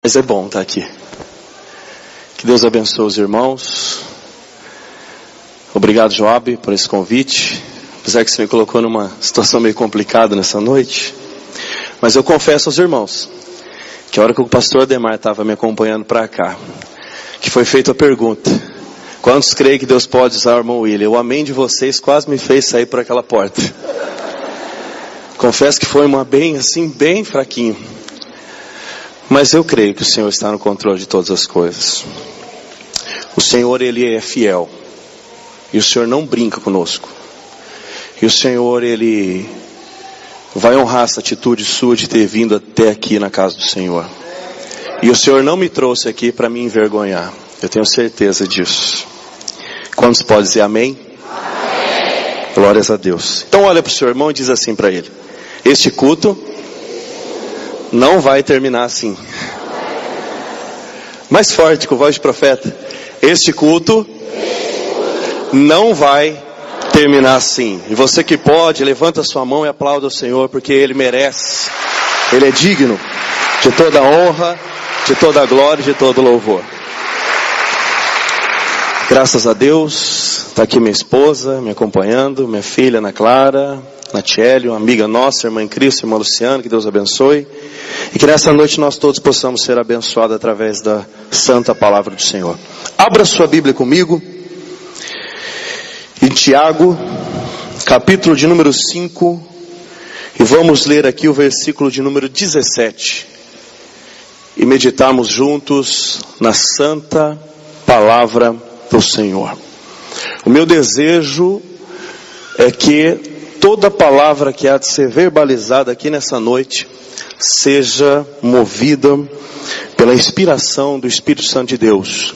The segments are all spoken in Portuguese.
Mas é bom estar aqui. Que Deus abençoe os irmãos. Obrigado, Joab, por esse convite. Apesar que você me colocou numa situação meio complicada nessa noite. Mas eu confesso aos irmãos que a hora que o pastor Ademar estava me acompanhando para cá, que foi feita a pergunta: quantos creem que Deus pode usar o irmão William? O amém de vocês quase me fez sair por aquela porta. Confesso que foi bem fraquinho. Mas eu creio que o Senhor está no controle de todas as coisas. O Senhor, Ele é fiel. E o Senhor não brinca conosco. E o Senhor, Ele vai honrar essa atitude sua de ter vindo até aqui na casa do Senhor. E o Senhor não me trouxe aqui para me envergonhar. Eu tenho certeza disso. Quantos podem dizer amém? Amém. Glórias a Deus. Então olha para o seu irmão e diz assim para ele: este culto não vai terminar assim. Mais forte, com voz de profeta: este culto não vai terminar assim. E você que pode, levanta sua mão e aplauda o Senhor, porque Ele merece. Ele é digno de toda honra, de toda glória e de todo louvor. Graças a Deus, está aqui minha esposa me acompanhando, minha filha Ana Clara, Natiele, uma amiga nossa, irmã em Cristo, irmã Luciana, que Deus abençoe. E que nessa noite nós todos possamos ser abençoados através da santa palavra do Senhor. Abra sua Bíblia comigo, em Tiago, capítulo de número 5, e vamos ler aqui o versículo de número 17. E meditarmos juntos na santa palavra do Senhor. O meu desejo é que toda palavra que há de ser verbalizada aqui nessa noite seja movida pela inspiração do Espírito Santo de Deus.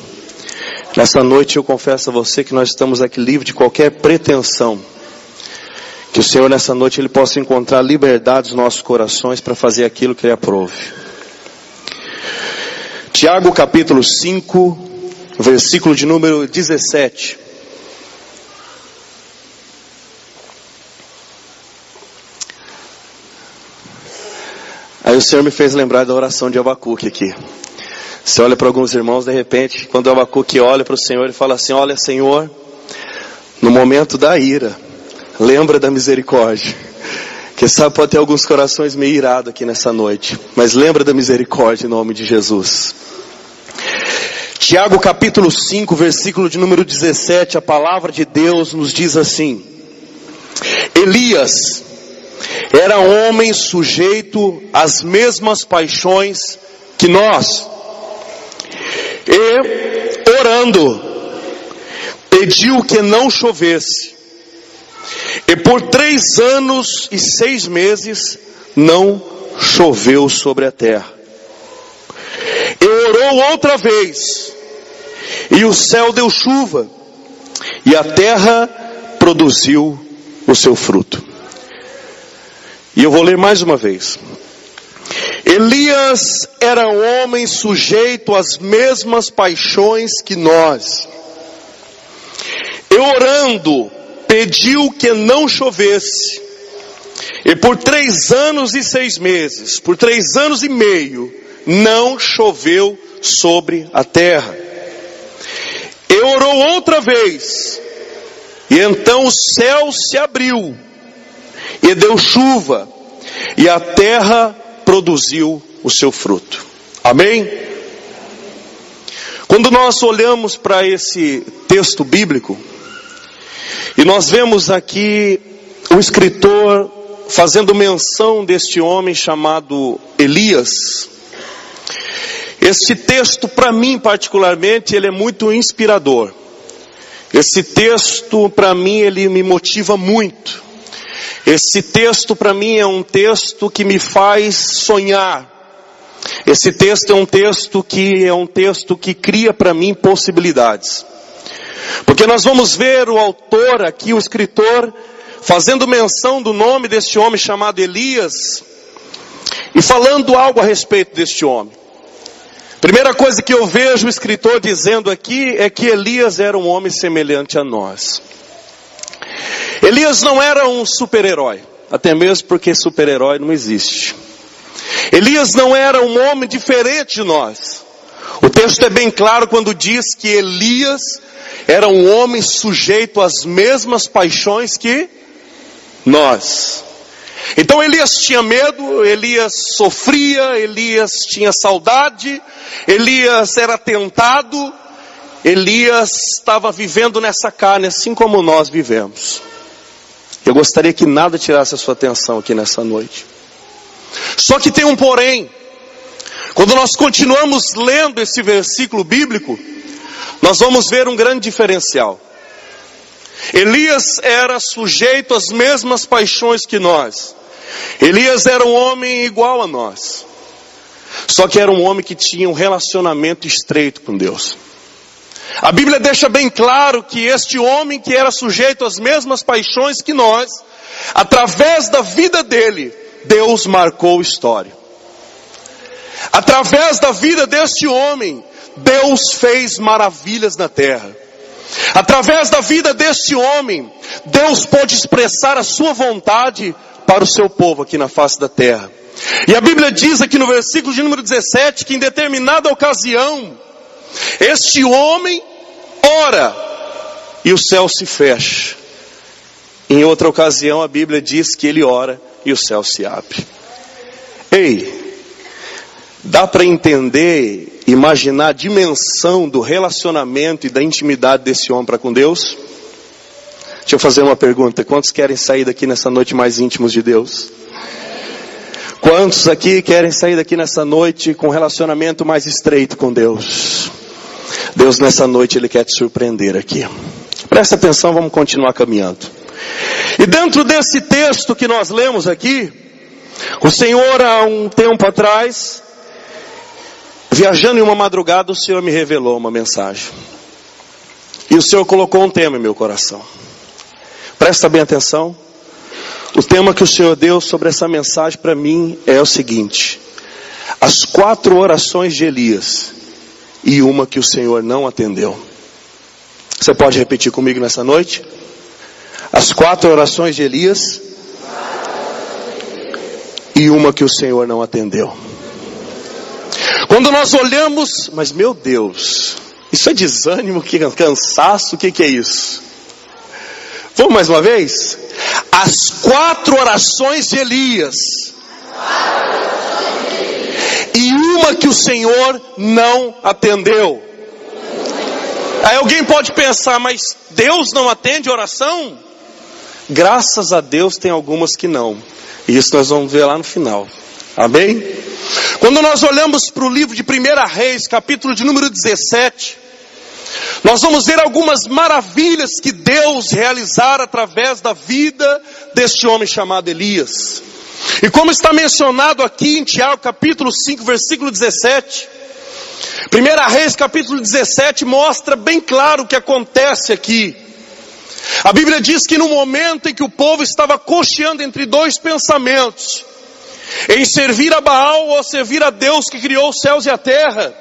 Nessa noite eu confesso a você que nós estamos aqui livres de qualquer pretensão. Que o Senhor nessa noite Ele possa encontrar liberdade nos nossos corações para fazer aquilo que Ele aprove. Tiago capítulo 5, versículo de número 17. Aí o Senhor me fez lembrar da oração de Abacuque aqui. Você olha para alguns irmãos, de repente, quando o Abacuque olha para o Senhor, ele fala assim: olha, Senhor, no momento da ira, lembra da misericórdia. Quem sabe pode ter alguns corações meio irados aqui nessa noite, mas lembra da misericórdia em nome de Jesus. Tiago capítulo 5, versículo de número 17, a palavra de Deus nos diz assim: Elias era homem sujeito às mesmas paixões que nós, e orando, pediu que não chovesse, e por 3 anos e 6 meses não choveu sobre a terra. E orou outra vez, e o céu deu chuva, e a terra produziu o seu fruto. E eu vou ler mais uma vez. Elias era um homem sujeito às mesmas paixões que nós. E orando, pediu que não chovesse. E por 3 anos e 6 meses, por 3 anos e meio, não choveu sobre a terra. E orou outra vez. E então o céu se abriu, e deu chuva, e a terra produziu o seu fruto. Amém? Quando nós olhamos para esse texto bíblico, e nós vemos aqui o escritor fazendo menção deste homem chamado Elias, esse texto para mim particularmente, ele é muito inspirador. Esse texto para mim, ele me motiva muito. Esse texto para mim é um texto que me faz sonhar. Esse texto é um texto que cria para mim possibilidades. Porque nós vamos ver o autor aqui, o escritor, fazendo menção do nome deste homem chamado Elias, e falando algo a respeito deste homem. Primeira coisa que eu vejo o escritor dizendo aqui é que Elias era um homem semelhante a nós. Elias não era um super-herói, até mesmo porque super-herói não existe. Elias não era um homem diferente de nós. O texto é bem claro quando diz que Elias era um homem sujeito às mesmas paixões que nós. Então Elias tinha medo, Elias sofria, Elias tinha saudade, Elias era tentado, Elias estava vivendo nessa carne assim como nós vivemos. Eu gostaria que nada tirasse a sua atenção aqui nessa noite. Só que tem um porém. Quando nós continuamos lendo esse versículo bíblico, nós vamos ver um grande diferencial. Elias era sujeito às mesmas paixões que nós. Elias era um homem igual a nós. Só que era um homem que tinha um relacionamento estreito com Deus. A Bíblia deixa bem claro que este homem que era sujeito às mesmas paixões que nós, através da vida dele, Deus marcou história. Através da vida deste homem, Deus fez maravilhas na terra. Através da vida deste homem, Deus pôde expressar a sua vontade para o seu povo aqui na face da terra. E a Bíblia diz aqui no versículo de número 17, que em determinada ocasião, este homem ora e o céu se fecha. Em outra ocasião a Bíblia diz que ele ora e o céu se abre. Ei, dá para entender, imaginar a dimensão do relacionamento e da intimidade desse homem para com Deus? Deixa eu fazer uma pergunta. Quantos querem sair daqui nessa noite mais íntimos de Deus? Quantos aqui querem sair daqui nessa noite com um relacionamento mais estreito com Deus? Deus nessa noite Ele quer te surpreender aqui. Presta atenção, vamos continuar caminhando. E dentro desse texto que nós lemos aqui, o Senhor há um tempo atrás, viajando em uma madrugada, o Senhor me revelou uma mensagem. E o Senhor colocou um tema em meu coração. Presta bem atenção. O tema que o Senhor deu sobre essa mensagem para mim é o seguinte: as 4 orações de Elias e uma que o Senhor não atendeu. Você pode repetir comigo nessa noite? As 4 orações de Elias e uma que o Senhor não atendeu. Quando nós olhamos, mas meu Deus, isso é desânimo, cansaço, o que é isso? Vamos mais uma vez? As 4 orações de Elias e uma que o Senhor não atendeu. Aí alguém pode pensar, mas Deus não atende oração? Graças a Deus tem algumas que não. E isso nós vamos ver lá no final. Amém? Quando nós olhamos para o livro de 1 Reis, capítulo de número 17, nós vamos ver algumas maravilhas que Deus realizara através da vida deste homem chamado Elias. E como está mencionado aqui em Tiago capítulo 5, versículo 17, 1 Reis capítulo 17 mostra bem claro o que acontece aqui. A Bíblia diz que no momento em que o povo estava cocheando entre 2 pensamentos, em servir a Baal ou servir a Deus que criou os céus e a terra,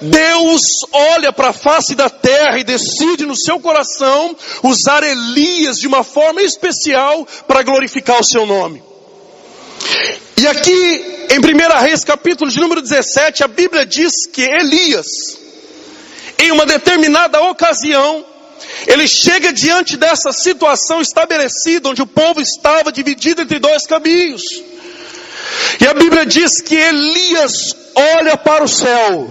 Deus olha para a face da terra e decide no seu coração usar Elias de uma forma especial para glorificar o seu nome. E aqui em 1 Reis capítulo de número 17, a Bíblia diz que Elias, em uma determinada ocasião, ele chega diante dessa situação estabelecida, onde o povo estava dividido entre 2 caminhos. E a Bíblia diz que Elias olha para o céu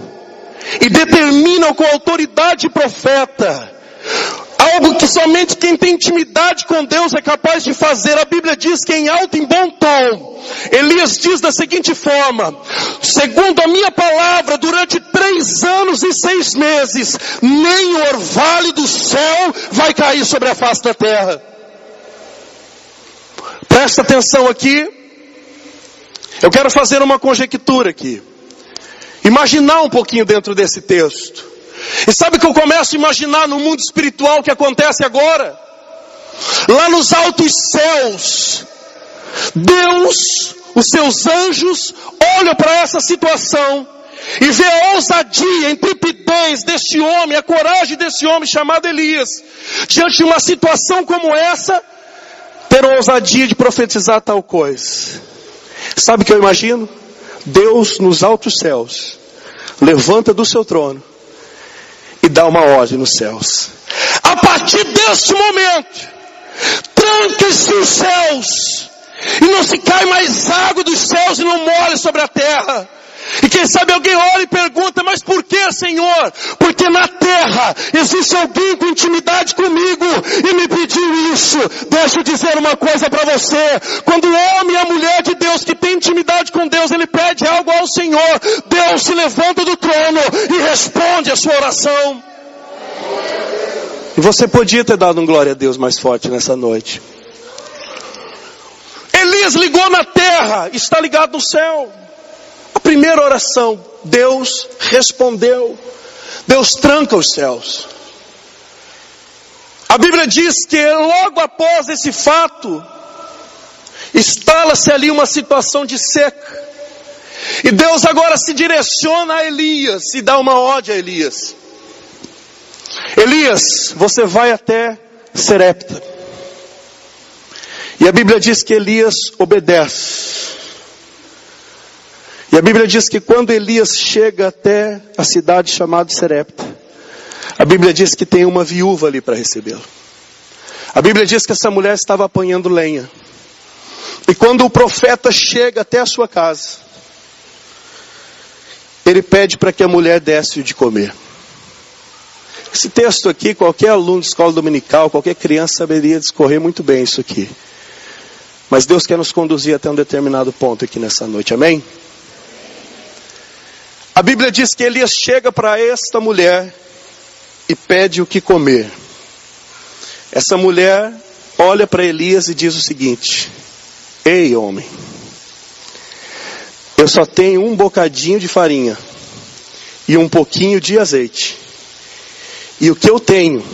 e determina com autoridade de profeta algo que somente quem tem intimidade com Deus é capaz de fazer. A Bíblia diz que em alto e bom tom, Elias diz da seguinte forma: segundo a minha palavra, durante 3 anos e 6 meses, nem o orvalho do céu vai cair sobre a face da terra. Presta atenção aqui. Eu quero fazer uma conjectura aqui. Imaginar um pouquinho dentro desse texto. E sabe o que eu começo a imaginar no mundo espiritual que acontece agora? Lá nos altos céus, Deus, os seus anjos, olham para essa situação e vê a ousadia, a intrepidez deste homem, a coragem desse homem chamado Elias, diante de uma situação como essa, ter a ousadia de profetizar tal coisa. Sabe o que eu imagino? Deus nos altos céus levanta do seu trono e dá uma ordem nos céus. A partir deste momento, tranquem-se os céus e não se cai mais água dos céus e não molhe sobre a terra. E quem sabe alguém olha e pergunta, mas por que, Senhor? Porque na terra existe alguém com intimidade comigo e me pediu isso. Deixa eu dizer uma coisa para você. Quando o homem e a mulher de Deus que tem intimidade com Deus, ele pede algo ao Senhor, Deus se levanta do trono e responde a sua oração. E você podia ter dado um glória a Deus mais forte nessa noite. Elias ligou na terra, está ligado no céu. A primeira oração, Deus respondeu. Deus tranca os céus. A Bíblia diz que logo após esse fato, instala-se ali uma situação de seca. E Deus agora se direciona a Elias e dá uma ordem a Elias. Elias, você vai até Serepta. E a Bíblia diz que Elias obedece. E a Bíblia diz que quando Elias chega até a cidade chamada Serepta, a Bíblia diz que tem uma viúva ali para recebê-lo. A Bíblia diz que essa mulher estava apanhando lenha. E quando o profeta chega até a sua casa, ele pede para que a mulher desse de comer. Esse texto aqui, qualquer aluno de escola dominical, qualquer criança saberia discorrer muito bem isso aqui. Mas Deus quer nos conduzir até um determinado ponto aqui nessa noite, amém? A Bíblia diz que Elias chega para esta mulher e pede o que comer. Essa mulher olha para Elias e diz o seguinte: ei, homem, eu só tenho um bocadinho de farinha e um pouquinho de azeite. E o que eu tenho,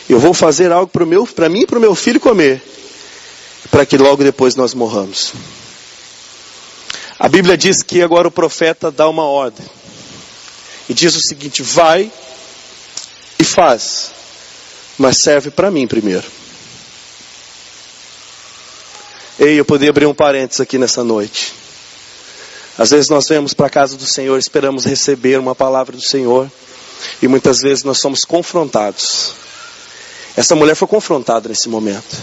eu vou fazer algo para mim e para o meu filho comer, para que logo depois nós morramos. A Bíblia diz que agora o profeta dá uma ordem. E diz o seguinte: vai e faz, mas serve para mim primeiro. Ei, eu poderia abrir um parênteses aqui nessa noite. Às vezes nós vemos para a casa do Senhor, esperamos receber uma palavra do Senhor. E muitas vezes nós somos confrontados. Essa mulher foi confrontada nesse momento.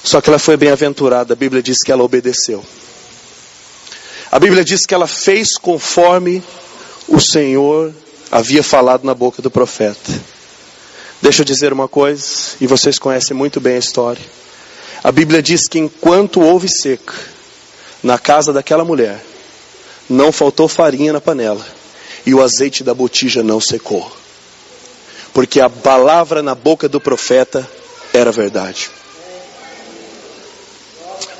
Só que ela foi bem-aventurada. A Bíblia diz que ela obedeceu. A Bíblia diz que ela fez conforme o Senhor havia falado na boca do profeta. Deixa eu dizer uma coisa, e vocês conhecem muito bem a história. A Bíblia diz que enquanto houve seca, na casa daquela mulher, não faltou farinha na panela, e o azeite da botija não secou. Porque a palavra na boca do profeta era verdade.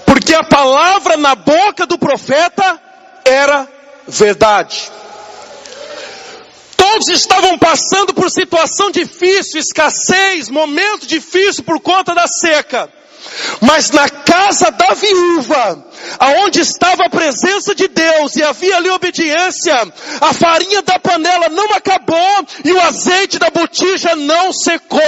Porque a palavra na boca do profeta era verdade. Todos estavam passando por situação difícil, escassez, momento difícil por conta da seca. Mas na casa da viúva, aonde estava a presença de Deus e havia ali obediência, a farinha da panela não acabou e o azeite da botija não secou.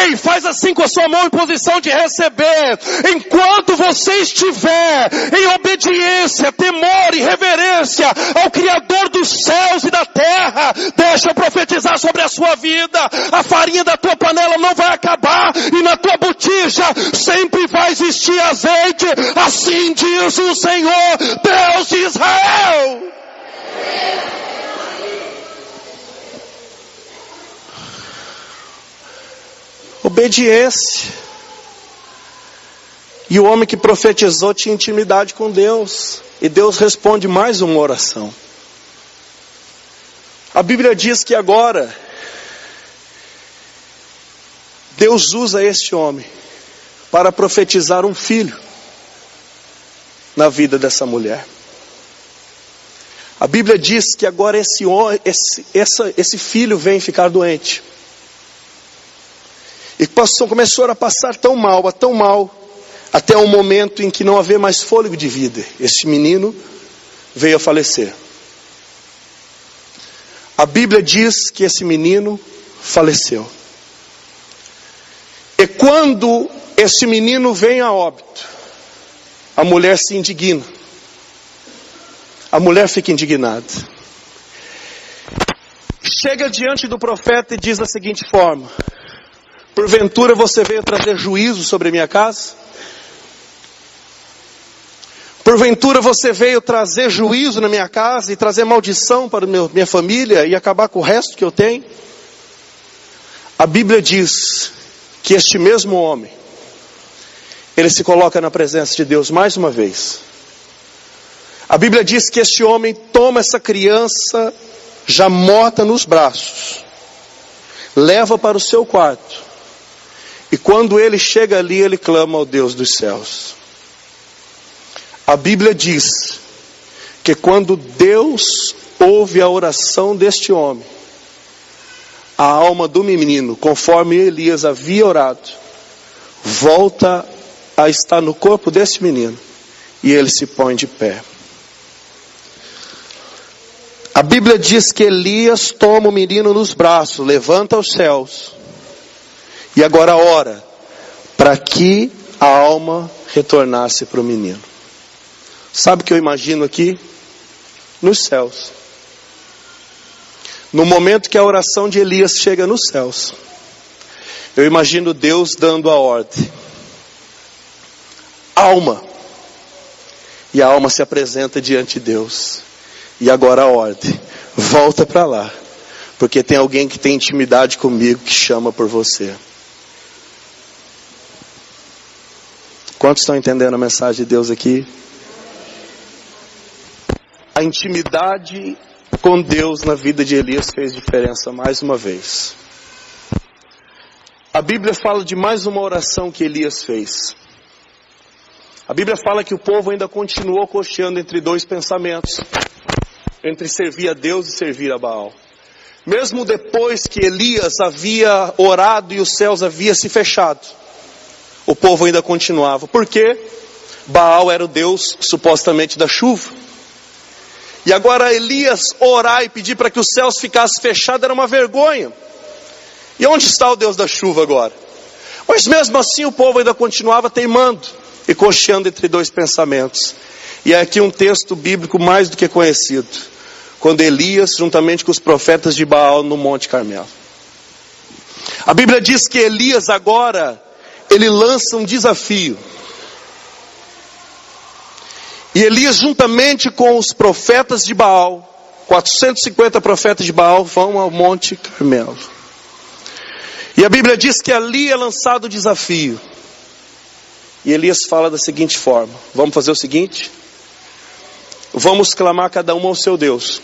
Ei, faz assim com a sua mão em posição de receber. Enquanto você estiver em obediência, temor e reverência ao Criador dos céus e da terra, deixa eu profetizar sobre a sua vida. A farinha da tua panela não vai acabar e na tua botija sempre vai existir azeite. Assim diz o Senhor, Deus de Israel. Obediência. E o homem que profetizou tinha intimidade com Deus. E Deus responde mais uma oração. A Bíblia diz que agora Deus usa este homem para profetizar um filho na vida dessa mulher. A Bíblia diz que agora esse filho vem ficar doente. E começou a passar tão mal, até o momento em que não havia mais fôlego de vida. Esse menino veio a falecer. A Bíblia diz que esse menino faleceu. E quando esse menino vem a óbito, a mulher se indigna. A mulher fica indignada. Chega diante do profeta e diz da seguinte forma: porventura você veio trazer juízo sobre a minha casa? Porventura você veio trazer juízo na minha casa e trazer maldição para minha família e acabar com o resto que eu tenho? A Bíblia diz que este mesmo homem, ele se coloca na presença de Deus mais uma vez. A Bíblia diz que este homem toma essa criança já morta nos braços, leva para o seu quarto, e quando ele chega ali, ele clama ao Deus dos céus. A Bíblia diz que quando Deus ouve a oração deste homem, a alma do menino, conforme Elias havia orado, volta a estar no corpo desse menino, e ele se põe de pé. A Bíblia diz que Elias toma o menino nos braços, levanta aos céus, e agora ora para que a alma retornasse para o menino. Sabe o que eu imagino aqui? Nos céus. No momento que a oração de Elias chega nos céus, eu imagino Deus dando a ordem: alma. E a alma se apresenta diante de Deus. E agora a ordem: volta para lá, porque tem alguém que tem intimidade comigo que chama por você. Quantos estão entendendo a mensagem de Deus aqui? A intimidade com Deus na vida de Elias fez diferença mais uma vez. A Bíblia fala de mais uma oração que Elias fez. A Bíblia fala que o povo ainda continuou cocheando entre dois pensamentos: entre servir a Deus e servir a Baal. Mesmo depois que Elias havia orado e os céus haviam se fechado, o povo ainda continuava. Por quê? Baal era o Deus supostamente da chuva. E agora Elias orar e pedir para que os céus ficassem fechados era uma vergonha. E onde está o Deus da chuva agora? Mas mesmo assim o povo ainda continuava teimando e cocheando entre dois pensamentos. E é aqui um texto bíblico mais do que conhecido, quando Elias, juntamente com os profetas de Baal, no Monte Carmelo. A Bíblia diz que Elias agora, ele lança um desafio. E Elias, juntamente com os profetas de Baal, 450 profetas de Baal, vão ao Monte Carmelo. E a Bíblia diz que ali é lançado o desafio. E Elias fala da seguinte forma: vamos fazer o seguinte, vamos clamar cada um ao seu Deus,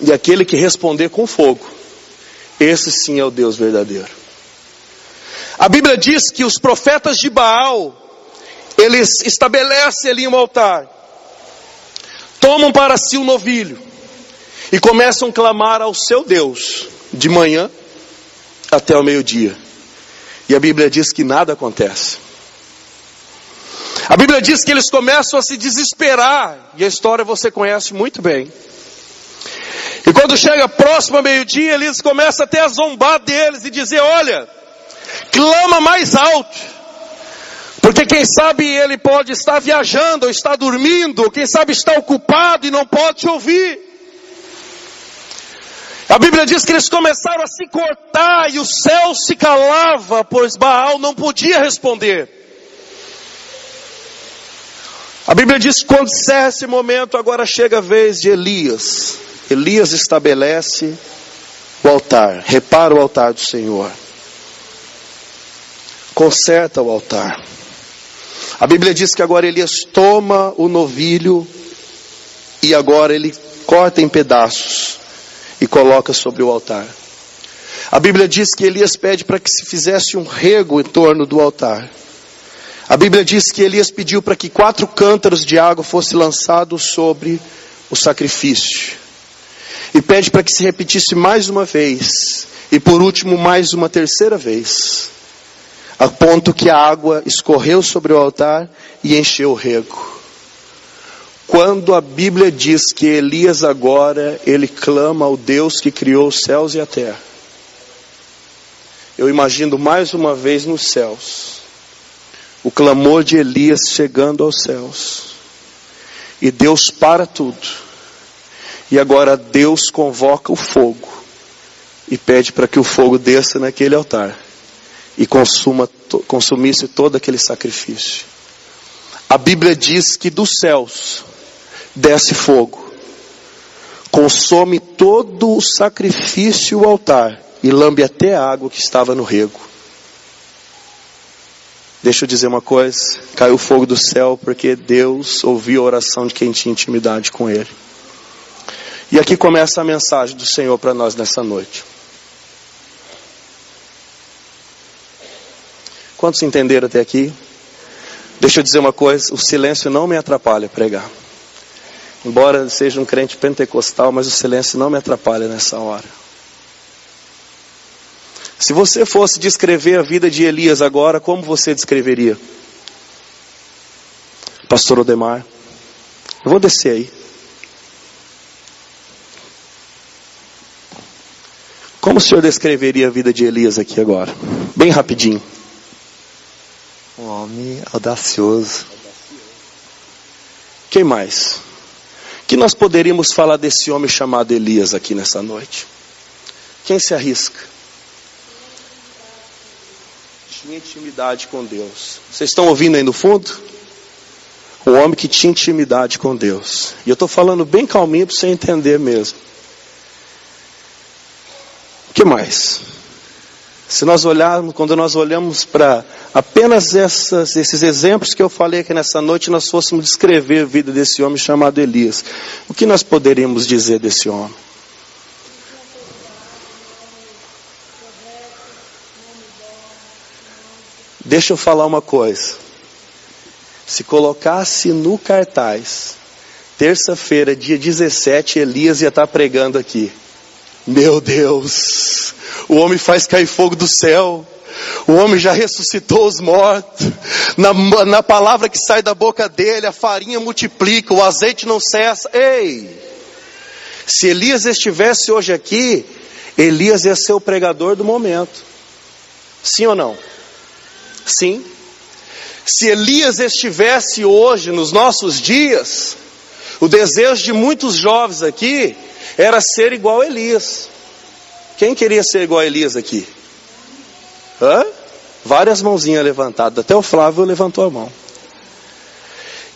e aquele que responder com fogo, esse sim é o Deus verdadeiro. A Bíblia diz que os profetas de Baal, eles estabelecem ali um altar, tomam para si um novilho, e começam a clamar ao seu Deus, de manhã até o meio-dia. E a Bíblia diz que nada acontece. A Bíblia diz que eles começam a se desesperar, e a história você conhece muito bem. E quando chega próximo ao meio-dia, eles começam até a zombar deles e dizer: olha, clama mais alto, porque quem sabe ele pode estar viajando, ou está dormindo, ou quem sabe está ocupado e não pode te ouvir. A Bíblia diz que eles começaram a se cortar e o céu se calava, pois Baal não podia responder. A Bíblia diz que quando encerra esse momento, agora chega a vez de Elias. Elias estabelece o altar, repara o altar do Senhor, conserta o altar. A Bíblia diz que agora Elias toma o novilho e agora ele corta em pedaços e coloca sobre o altar. A Bíblia diz que Elias pede para que se fizesse um rego em torno do altar. A Bíblia diz que Elias pediu para que 4 cântaros de água fossem lançados sobre o sacrifício. E pede para que se repetisse mais uma vez. E por último, mais uma terceira vez. A ponto que a água escorreu sobre o altar e encheu o rego. Quando a Bíblia diz que Elias agora, ele clama ao Deus que criou os céus e a terra. Eu imagino mais uma vez nos céus, o clamor de Elias chegando aos céus. E Deus para tudo. E agora Deus convoca o fogo e pede para que o fogo desça naquele altar e consumisse todo aquele sacrifício. A Bíblia diz que dos céus desce fogo, consome todo o sacrifício e o altar e lambe até a água que estava no rego. Deixa eu dizer uma coisa, caiu fogo do céu porque Deus ouviu a oração de quem tinha intimidade com Ele. E aqui começa a mensagem do Senhor para nós nessa noite. Quantos entenderam até aqui? Deixa eu dizer uma coisa, o silêncio não me atrapalha a pregar. Embora seja um crente pentecostal, mas o silêncio não me atrapalha nessa hora. Se você fosse descrever a vida de Elias agora, como você descreveria? Pastor Odemar, eu vou descer aí. Como o senhor descreveria a vida de Elias aqui agora? Bem rapidinho. Um homem audacioso. Quem mais? O que nós poderíamos falar desse homem chamado Elias aqui nessa noite? Quem se arrisca? Tinha intimidade com Deus. Vocês estão ouvindo aí no fundo? Um homem que tinha intimidade com Deus. E eu estou falando bem calminho para você entender mesmo. O que mais? Se nós olharmos, quando nós olhamos para apenas esses exemplos que eu falei aqui nessa noite, nós fôssemos descrever a vida desse homem chamado Elias, o que nós poderíamos dizer desse homem? Deixa eu falar uma coisa. Se colocasse no cartaz, terça-feira, dia 17, Elias ia estar pregando aqui. Meu Deus, o homem faz cair fogo do céu, o homem já ressuscitou os mortos, na palavra que sai da boca dele, a farinha multiplica, o azeite não cessa. Ei, se Elias estivesse hoje aqui, Elias ia ser o pregador do momento. Sim ou não? Sim. Se Elias estivesse hoje nos nossos dias, o desejo de muitos jovens aqui era ser igual a Elias. Quem queria ser igual a Elias aqui? Várias mãozinhas levantadas, até o Flávio levantou a mão.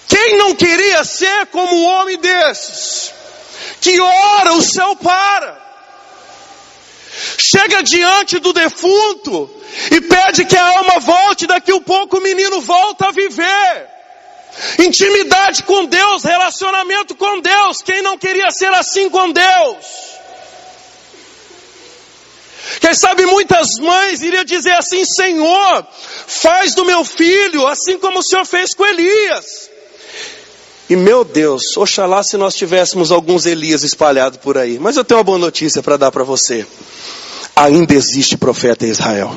Quem não queria ser como um homem desses, que ora, o céu para, chega diante do defunto e pede que a alma volte, daqui a pouco o menino volta a viver. Intimidade com Deus, relacionamento com Deus. Quem não queria ser assim com Deus? Quem sabe muitas mães iriam dizer assim: Senhor, faz do meu filho assim como o Senhor fez com Elias. E meu Deus, oxalá se nós tivéssemos alguns Elias espalhados por aí. Mas eu tenho uma boa notícia para dar para você. Ainda existe profeta em Israel.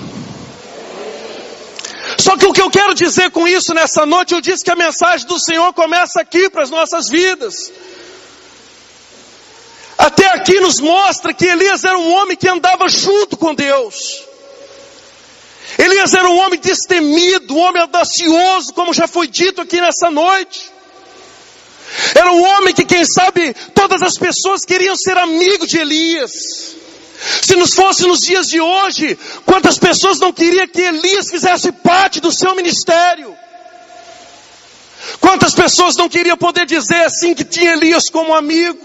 Só que o que eu quero dizer com isso nessa noite, eu disse que a mensagem do Senhor começa aqui para as nossas vidas. Até aqui nos mostra que Elias era um homem que andava junto com Deus. Elias era um homem destemido, um homem audacioso, como já foi dito aqui nessa noite. Era um homem que, quem sabe, todas as pessoas queriam ser amigo de Elias. Se nos fosse nos dias de hoje, quantas pessoas não queriam que Elias fizesse parte do seu ministério? Quantas pessoas não queriam poder dizer assim que tinha Elias como amigo?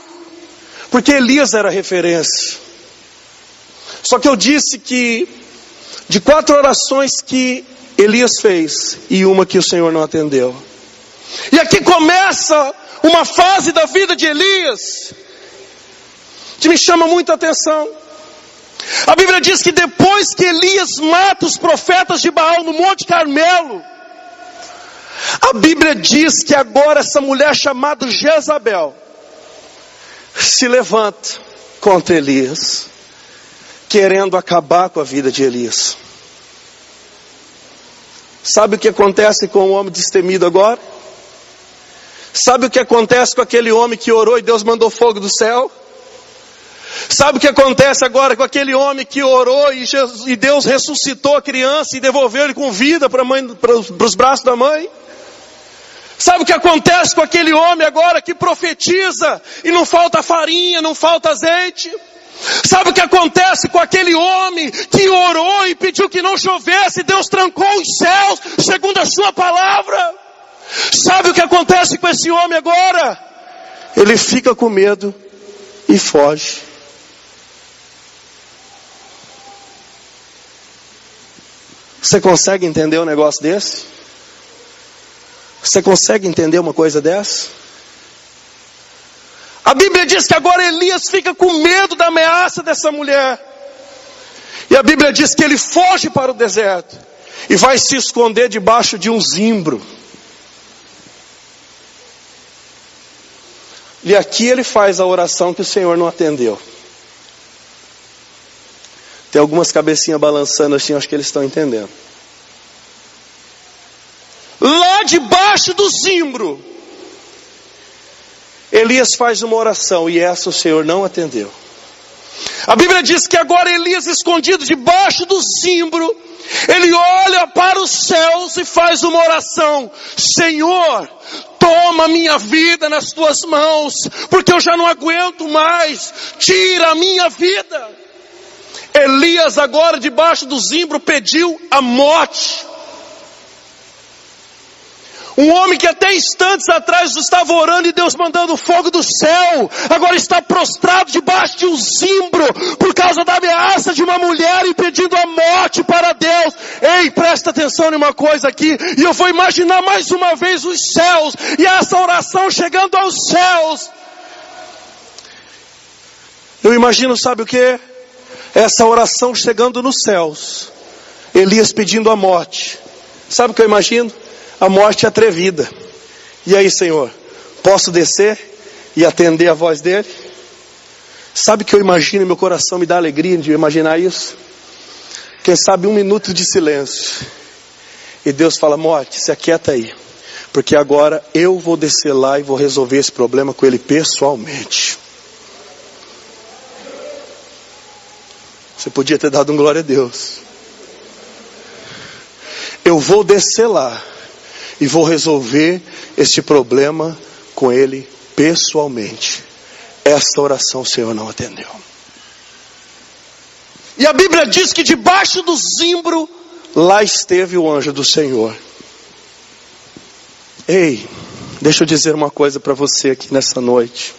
Porque Elias era referência. Só que eu disse que de 4 orações que Elias fez, e uma que o Senhor não atendeu. E aqui começa uma fase da vida de Elias que me chama muita atenção. A Bíblia diz que depois que Elias mata os profetas de Baal no Monte Carmelo, a Bíblia diz que agora essa mulher chamada Jezabel se levanta contra Elias, querendo acabar com a vida de Elias. Sabe o que acontece com o homem destemido agora? Sabe o que acontece com aquele homem que orou e Deus mandou fogo do céu? Sabe o que acontece agora com aquele homem que orou e Deus ressuscitou a criança e devolveu ele com vida para os braços da mãe? Sabe o que acontece com aquele homem agora que profetiza e não falta farinha, não falta azeite? Sabe o que acontece com aquele homem que orou e pediu que não chovesse, Deus trancou os céus, segundo a sua palavra? Sabe o que acontece com esse homem agora? Ele fica com medo e foge. Você consegue entender um negócio desse? Você consegue entender uma coisa dessa? A Bíblia diz que agora Elias fica com medo da ameaça dessa mulher. E a Bíblia diz que ele foge para o deserto e vai se esconder debaixo de um zimbro. E aqui ele faz a oração que o Senhor não atendeu. Tem algumas cabecinhas balançando assim, acho que eles estão entendendo. Lá debaixo do zimbro, Elias faz uma oração e essa o Senhor não atendeu. A Bíblia diz que agora Elias, escondido debaixo do zimbro, ele olha para os céus e faz uma oração: Senhor, toma minha vida nas tuas mãos, porque eu já não aguento mais, tira a minha vida. Elias agora debaixo do zimbro pediu a morte. Um homem que até instantes atrás estava orando e Deus mandando fogo do céu, agora está prostrado debaixo de um zimbro, por causa da ameaça de uma mulher e pedindo a morte para Deus. Ei, presta atenção em uma coisa aqui, e eu vou imaginar mais uma vez os céus, e essa oração chegando aos céus. Eu imagino, sabe o que? Essa oração chegando nos céus, Elias pedindo a morte. Sabe o que eu imagino? A morte atrevida. E aí, Senhor, posso descer e atender a voz dele? Sabe o que eu imagino? Meu coração me dá alegria de imaginar isso. Quem sabe 1 minuto de silêncio. E Deus fala: morte, se aquieta aí. Porque agora eu vou descer lá e vou resolver esse problema com ele pessoalmente. Você podia ter dado um glória a Deus. Eu vou descer lá e vou resolver este problema com ele pessoalmente. Esta oração o Senhor não atendeu. E a Bíblia diz que debaixo do zimbro, lá esteve o anjo do Senhor. Ei, deixa eu dizer uma coisa para você aqui nessa noite.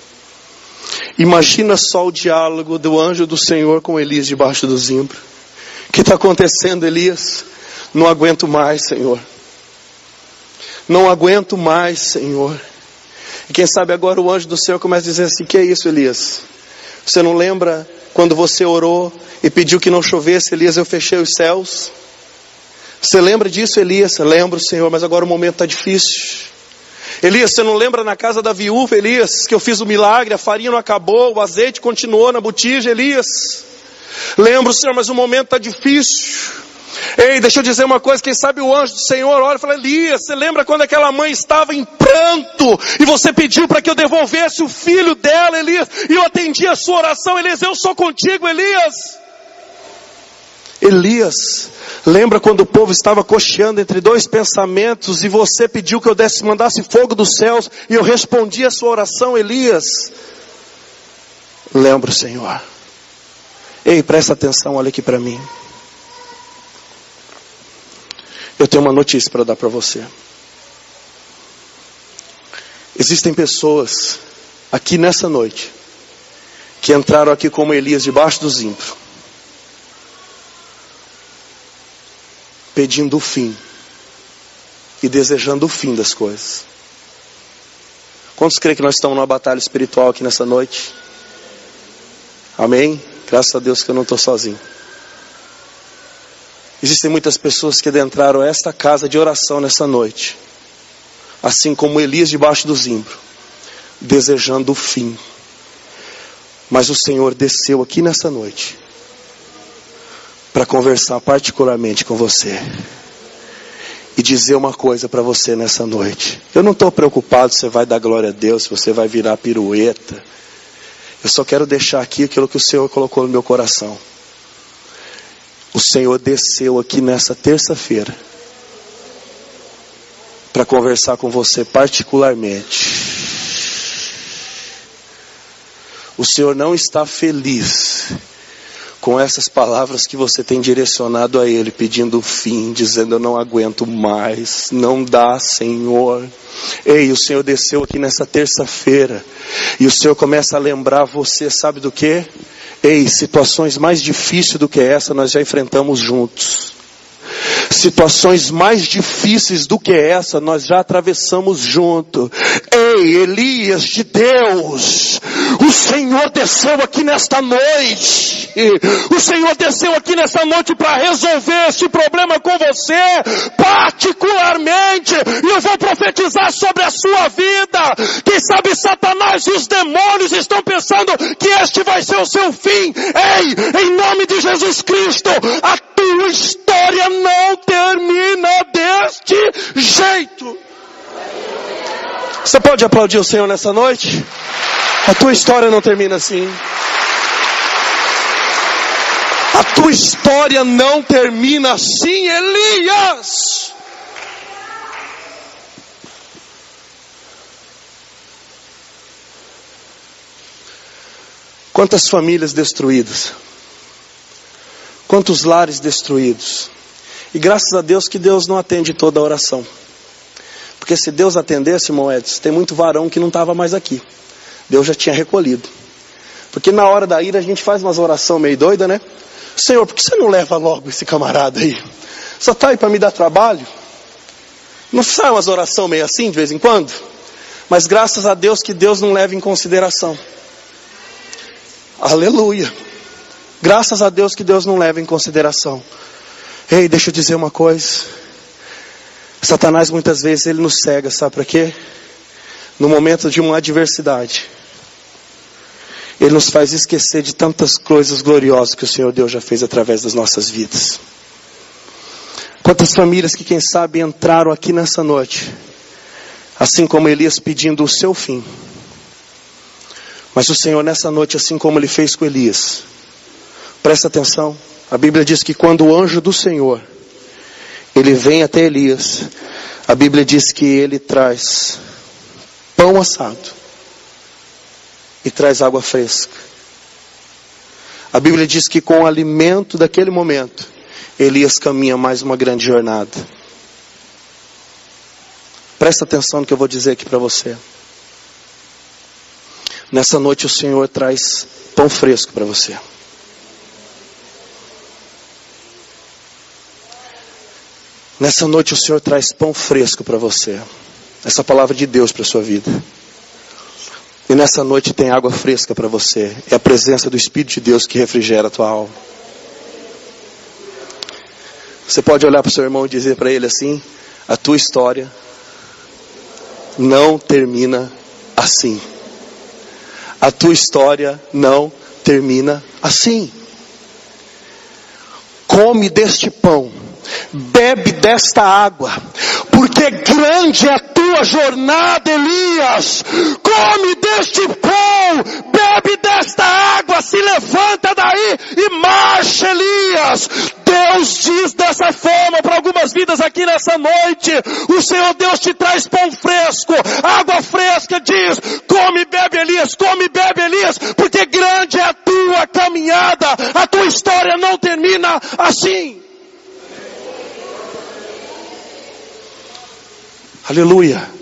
Imagina só o diálogo do anjo do Senhor com Elias debaixo do zimbro. O que está acontecendo, Elias? Não aguento mais, Senhor. Não aguento mais, Senhor. E quem sabe agora o anjo do Senhor começa a dizer assim: que é isso, Elias? Você não lembra quando você orou e pediu que não chovesse, Elias, eu fechei os céus? Você lembra disso, Elias? Lembro, Senhor, mas agora o momento está difícil. Elias, você não lembra na casa da viúva, Elias, que eu fiz o milagre, a farinha não acabou, o azeite continuou na botija, Elias? Lembro, Senhor, mas o momento está difícil. Ei, deixa eu dizer uma coisa, quem sabe o anjo do Senhor olha e fala: Elias, você lembra quando aquela mãe estava em pranto e você pediu para que eu devolvesse o filho dela, Elias, e eu atendi a sua oração, Elias, eu sou contigo, Elias. Elias, lembra quando o povo estava cocheando entre dois pensamentos e você pediu que eu mandasse fogo dos céus e eu respondi a sua oração, Elias? Lembro, Senhor. Ei, presta atenção, olha aqui para mim. Eu tenho uma notícia para dar para você. Existem pessoas aqui nessa noite que entraram aqui como Elias debaixo do zimbro, pedindo o fim e desejando o fim das coisas. Quantos creem que nós estamos numa batalha espiritual aqui nessa noite? Amém? Graças a Deus que eu não estou sozinho. Existem muitas pessoas que adentraram esta casa de oração nessa noite, assim como Elias debaixo do zimbro, desejando o fim. Mas o Senhor desceu aqui nessa noite para conversar particularmente com você e dizer uma coisa para você nessa noite. Eu não estou preocupado se você vai dar glória a Deus, se você vai virar pirueta. Eu só quero deixar aqui aquilo que o Senhor colocou no meu coração. O Senhor desceu aqui nessa terça-feira para conversar com você particularmente. O Senhor não está feliz com essas palavras que você tem direcionado a Ele, pedindo o fim, dizendo: eu não aguento mais, não dá, Senhor. Ei, o Senhor desceu aqui nessa terça-feira, e o Senhor começa a lembrar você, sabe do quê? Ei, situações mais difíceis do que essa nós já enfrentamos juntos. Situações mais difíceis do que essa nós já atravessamos junto. Ei, Elias de Deus, o Senhor desceu aqui nesta noite. O Senhor desceu aqui nesta noite para resolver este problema com você particularmente. E eu vou profetizar sobre a sua vida. Quem sabe Satanás e os demônios estão pensando que este vai ser o seu fim. Ei, em nome de Jesus Cristo, a tua história não termina deste jeito. Você pode aplaudir o Senhor nessa noite? A tua história não termina assim. A tua história não termina assim, Elias. Quantas famílias destruídas. Quantos lares destruídos. E graças a Deus que Deus não atende toda a oração. Porque se Deus atendesse, irmão Edson, tem muito varão que não estava mais aqui. Deus já tinha recolhido. Porque na hora da ira a gente faz umas orações meio doidas, né? Senhor, por que você não leva logo esse camarada aí? Só está aí para me dar trabalho? Não sai umas orações meio assim de vez em quando? Mas graças a Deus que Deus não leva em consideração. Aleluia. Graças a Deus que Deus não leva em consideração. Ei, deixa eu dizer uma coisa. Satanás muitas vezes ele nos cega, sabe para quê? No momento de uma adversidade, ele nos faz esquecer de tantas coisas gloriosas que o Senhor Deus já fez através das nossas vidas. Quantas famílias que quem sabe entraram aqui nessa noite, assim como Elias pedindo o seu fim. Mas o Senhor nessa noite, assim como Ele fez com Elias, presta atenção, a Bíblia diz que quando o anjo do Senhor, ele vem até Elias, a Bíblia diz que ele traz pão assado e traz água fresca. A Bíblia diz que com o alimento daquele momento, Elias caminha mais uma grande jornada. Presta atenção no que eu vou dizer aqui para você. Nessa noite o Senhor traz pão fresco para você. Nessa noite o Senhor traz pão fresco para você. Essa palavra de Deus para a sua vida. E nessa noite tem água fresca para você. É a presença do Espírito de Deus que refrigera a tua alma. Você pode olhar para o seu irmão e dizer para ele assim: a tua história não termina assim. A tua história não termina assim. Come deste pão, bebe desta água, porque grande é a tua jornada, Elias. Come deste pão, bebe desta água, se levanta daí e marcha, Elias. Deus diz dessa forma para algumas vidas aqui nessa noite: o Senhor Deus te traz pão fresco, água fresca, diz: come e bebe, Elias, come e bebe, Elias, porque grande é a tua caminhada, a tua história não termina assim. Aleluia.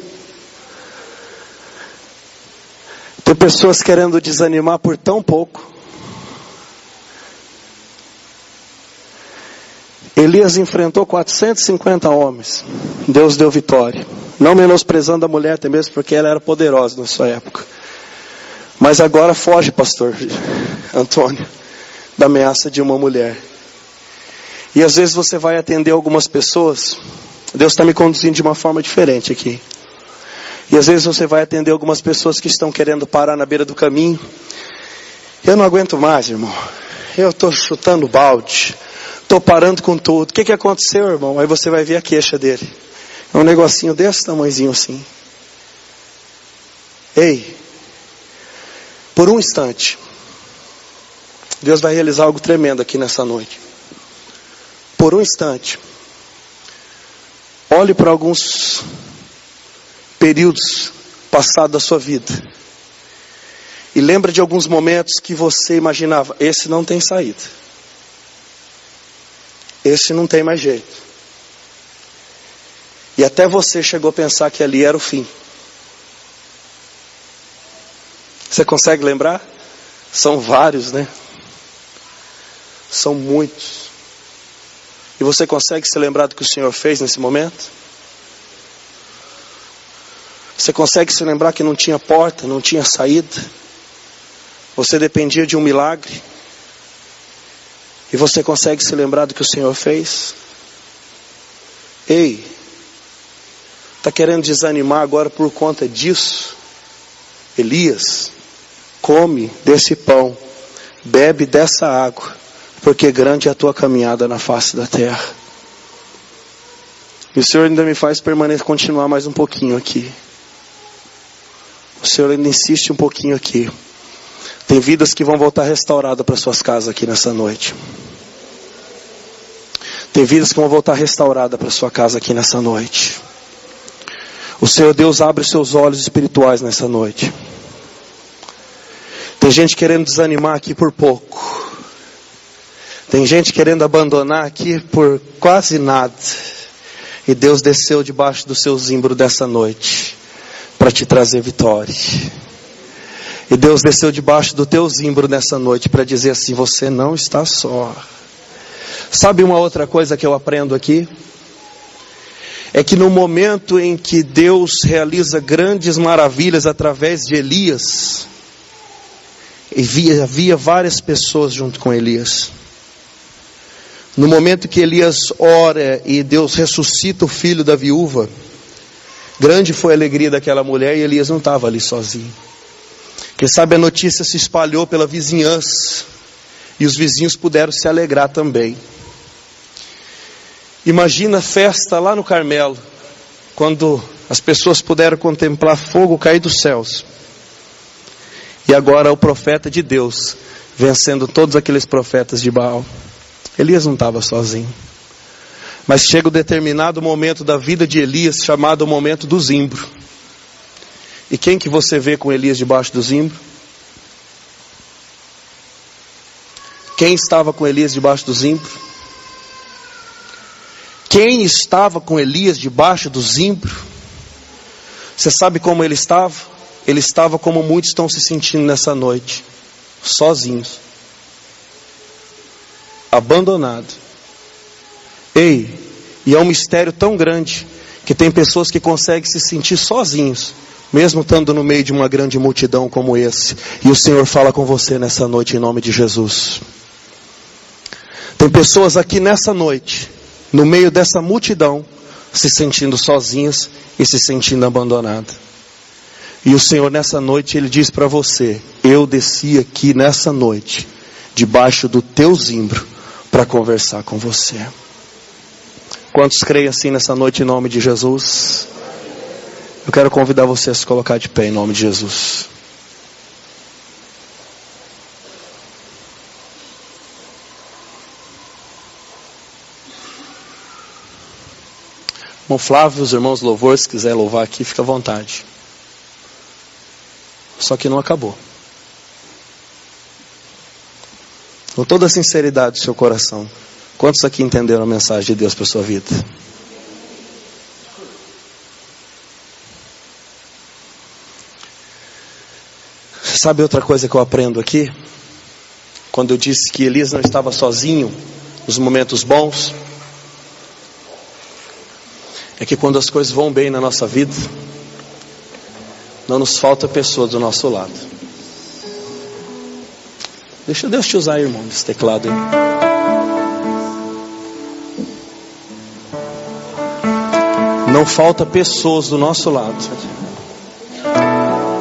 Tem pessoas querendo desanimar por tão pouco. Elias enfrentou 450 homens. Deus deu vitória. Não menosprezando a mulher, até mesmo porque ela era poderosa na sua época. Mas agora foge, pastor Antônio, da ameaça de uma mulher. E às vezes você vai atender algumas pessoas. Deus está me conduzindo de uma forma diferente aqui. E às vezes você vai atender algumas pessoas que estão querendo parar na beira do caminho. Eu não aguento mais, irmão. Eu estou chutando balde. Estou parando com tudo. O que aconteceu, irmão? Aí você vai ver a queixa dele. É um negocinho desse tamanhozinho assim. Ei, por um instante, Deus vai realizar algo tremendo aqui nessa noite. Por um instante, olhe para alguns períodos passados da sua vida. E lembra de alguns momentos que você imaginava, esse não tem saída. Esse não tem mais jeito. E até você chegou a pensar que ali era o fim. Você consegue lembrar? São vários, né? São muitos. E você consegue se lembrar do que o Senhor fez nesse momento? Você consegue se lembrar que não tinha porta, não tinha saída? Você dependia de um milagre? E você consegue se lembrar do que o Senhor fez? Ei, está querendo desanimar agora por conta disso? Elias, come desse pão, bebe dessa água, porque grande é a tua caminhada na face da terra. E o Senhor ainda me faz continuar mais um pouquinho aqui. O Senhor ainda insiste um pouquinho aqui. Tem vidas que vão voltar restauradas para suas casas aqui nessa noite. Tem vidas que vão voltar restauradas para sua casa aqui nessa noite. O Senhor Deus abre os seus olhos espirituais nessa noite. Tem gente querendo desanimar aqui por pouco. Tem gente querendo abandonar aqui por quase nada. E Deus desceu debaixo do seu zimbro dessa noite para te trazer vitória. E Deus desceu debaixo do teu zimbro nessa noite para dizer assim, você não está só. Sabe uma outra coisa que eu aprendo aqui? É que no momento em que Deus realiza grandes maravilhas através de Elias, e havia várias pessoas junto com Elias. No momento que Elias ora e Deus ressuscita o filho da viúva, grande foi a alegria daquela mulher e Elias não estava ali sozinho. Quem sabe a notícia se espalhou pela vizinhança e os vizinhos puderam se alegrar também. Imagina a festa lá no Carmelo, quando as pessoas puderam contemplar fogo cair dos céus. E agora o profeta de Deus vencendo todos aqueles profetas de Baal. Elias não estava sozinho. Mas chega um determinado momento da vida de Elias, chamado o momento do zimbro. E quem que você vê com Elias debaixo do zimbro? Quem estava com Elias debaixo do zimbro? Quem estava com Elias debaixo do zimbro? Você sabe como ele estava? Ele estava como muitos estão se sentindo nessa noite. Sozinhos. Abandonado. Ei, e é um mistério tão grande que tem pessoas que conseguem se sentir sozinhos, mesmo estando no meio de uma grande multidão como esse. E o Senhor fala com você nessa noite em nome de Jesus. Tem pessoas aqui nessa noite, no meio dessa multidão, se sentindo sozinhas e se sentindo abandonadas. E o Senhor nessa noite, Ele diz para você, eu desci aqui nessa noite, debaixo do teu zimbro, para conversar com você. Quantos creem assim nessa noite em nome de Jesus? Eu quero convidar você a se colocar de pé em nome de Jesus. Irmão Flávio, os irmãos louvores, se quiser louvar aqui, fica à vontade. Só que não acabou. Com toda a sinceridade do seu coração, quantos aqui entenderam a mensagem de Deus para a sua vida? Sabe outra coisa que eu aprendo aqui? Quando eu disse que Elias não estava sozinho nos momentos bons, é que quando as coisas vão bem na nossa vida, não nos falta pessoa do nosso lado. Deixa Deus te usar aí, irmão, desse teclado aí. Não falta pessoas do nosso lado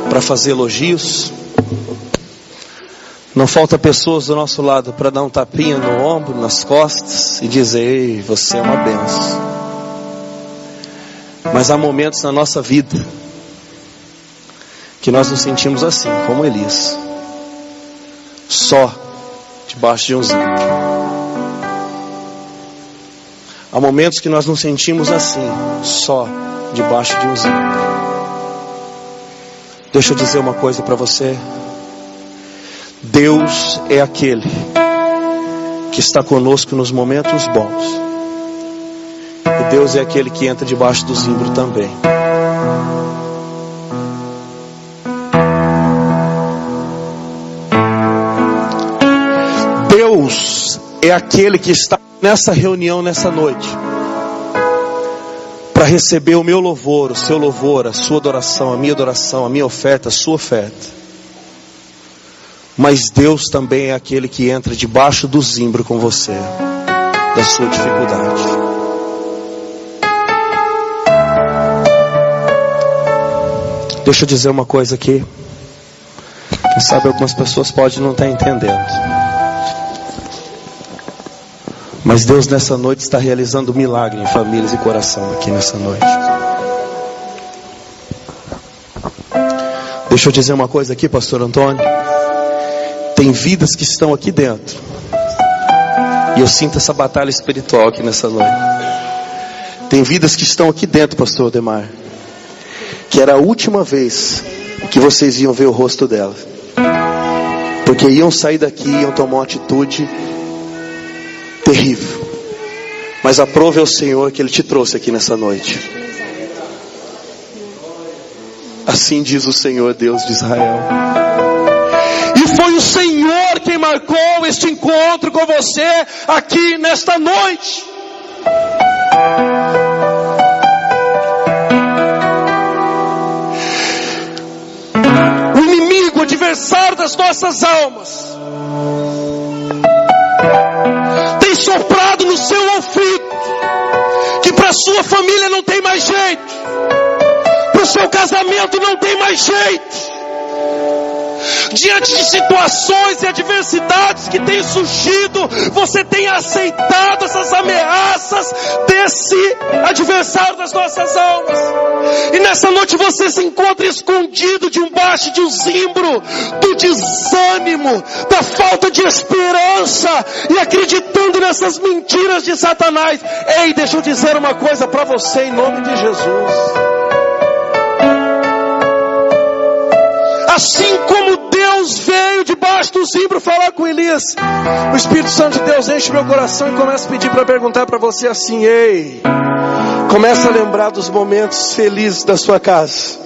para fazer elogios. Não falta pessoas do nosso lado para dar um tapinha no ombro, nas costas e dizer, ei, você é uma benção. Mas há momentos na nossa vida que nós nos sentimos assim, como Elias, só debaixo de um zimbro. Há momentos que nós nos sentimos assim, só debaixo de um zimbro. Deixa eu dizer uma coisa para você. Deus é aquele que está conosco nos momentos bons. E Deus é aquele que entra debaixo do zimbro também. Deus é aquele que está nessa reunião nessa noite para receber o meu louvor, o seu louvor, a sua adoração, a minha oferta, a sua oferta. Mas Deus também é aquele que entra debaixo do zimbro com você, da sua dificuldade. Deixa eu dizer uma coisa aqui. Quem sabe algumas pessoas podem não estar entendendo. Mas Deus nessa noite está realizando um milagre em famílias e coração aqui nessa noite. Deixa eu dizer uma coisa aqui, pastor Antônio. Tem vidas que estão aqui dentro. E eu sinto essa batalha espiritual aqui nessa noite. Tem vidas que estão aqui dentro, pastor Odemar, que era a última vez que vocês iam ver o rosto dela. Porque iam sair daqui, iam tomar uma atitude terrível. Mas aprove ao Senhor que Ele te trouxe aqui nessa noite. Assim diz o Senhor, Deus de Israel. E foi o Senhor quem marcou este encontro com você aqui nesta noite. O inimigo, o adversário das nossas almas, tem soprado no seu ouvido que para sua família não tem mais jeito, para o seu casamento não tem mais jeito. Diante de situações e adversidades que têm surgido, você tem aceitado essas ameaças desse adversário das nossas almas. E nessa noite você se encontra escondido debaixo de um zimbro do desânimo, da falta de esperança, e acreditando nessas mentiras de Satanás. Ei, deixa eu dizer uma coisa para você em nome de Jesus. Assim como Deus veio debaixo do zimbro falar com Elias, o Espírito Santo de Deus enche meu coração e começa a pedir para perguntar para você assim: ei, começa a lembrar dos momentos felizes da sua casa.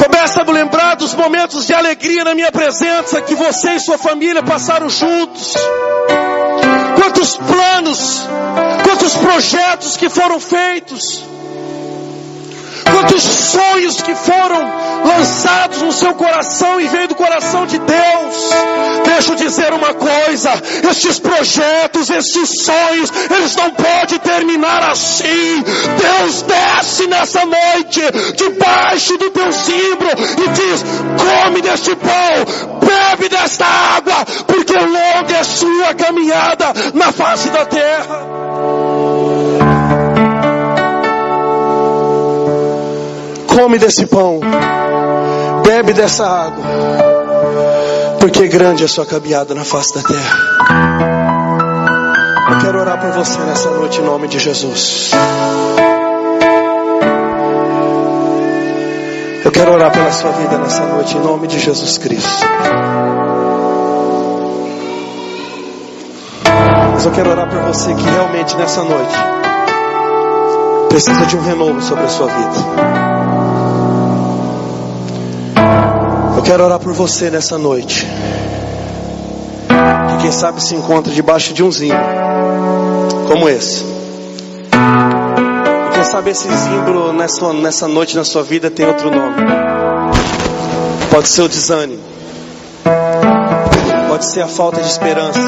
Começa a lembrar dos momentos de alegria na minha presença que você e sua família passaram juntos. Quantos planos, quantos projetos que foram feitos. Quantos sonhos que foram lançados no seu coração e veio do coração de Deus. Deixa eu dizer uma coisa: estes projetos, estes sonhos, eles não podem terminar assim. Deus desce nessa noite debaixo do teu zimbro e diz: come deste pão, bebe desta água, porque longa é a sua caminhada na face da terra. Come desse pão, bebe dessa água, porque grande é a sua caminhada na face da terra. Eu quero orar por você nessa noite em nome de Jesus. Eu quero orar pela sua vida nessa noite em nome de Jesus Cristo. Mas eu quero orar por você que realmente nessa noite precisa de um renovo sobre a sua vida. Eu quero orar por você nessa noite, que quem sabe se encontra debaixo de um zimbro como esse. E quem sabe esse zimbro nessa noite na sua vida tem outro nome. Pode ser o desânimo, pode ser a falta de esperança,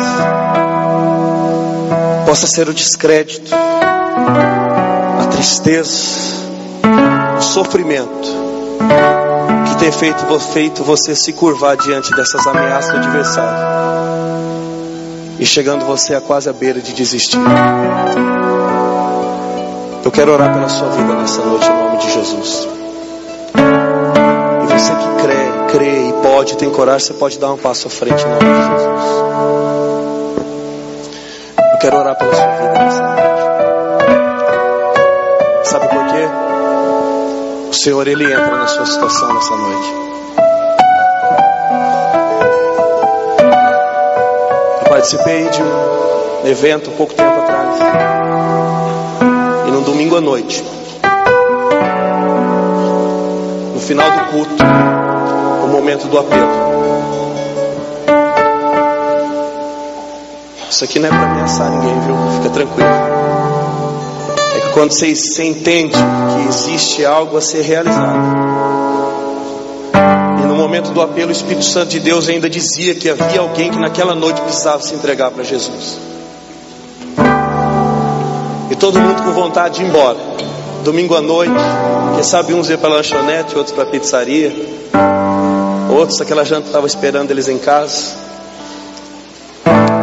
possa ser o descrédito, a tristeza, o sofrimento que tem feito você se curvar diante dessas ameaças do adversário e chegando você a quase à beira de desistir. Eu quero orar pela sua vida nessa noite em nome de Jesus. E você que crê e pode, tem coragem, você pode dar um passo à frente em nome de Jesus. Eu quero orar pela sua vida nessa noite. Sabe por quê? O Senhor, Ele entra na sua situação nessa noite. Eu participei de um evento pouco tempo atrás, e num domingo à noite, no final do culto, o momento do apelo. Isso aqui não é para ameaçar ninguém, viu? Fica tranquilo. É que quando você entende que existe algo a ser realizado, e no momento do apelo o Espírito Santo de Deus ainda dizia que havia alguém que naquela noite precisava se entregar para Jesus, e todo mundo com vontade de ir embora. Domingo à noite, quem sabe uns iam para a lanchonete, outros para a pizzaria, outros aquela janta estava esperando eles em casa,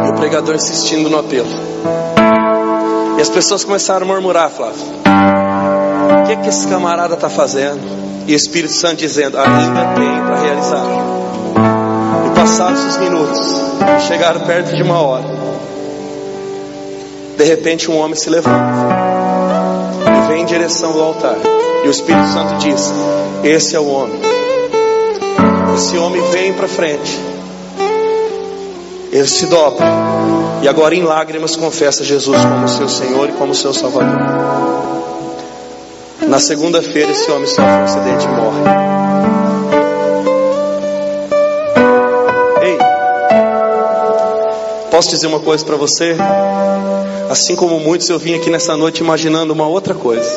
e o pregador insistindo no apelo. E as pessoas começaram a murmurar, Flávio, o que esse camarada está fazendo? E o Espírito Santo dizendo, ainda tem para realizar. E passados os minutos, chegaram perto de uma hora, de repente um homem se levanta e vem em direção ao altar, e o Espírito Santo diz, esse é o homem. Esse homem vem para frente, ele se dobra, e agora em lágrimas confessa Jesus como seu Senhor e como seu Salvador. Na segunda-feira esse homem sofre um acidente e morre. Ei, posso dizer uma coisa para você? Assim como muitos, eu vim aqui nessa noite imaginando uma outra coisa,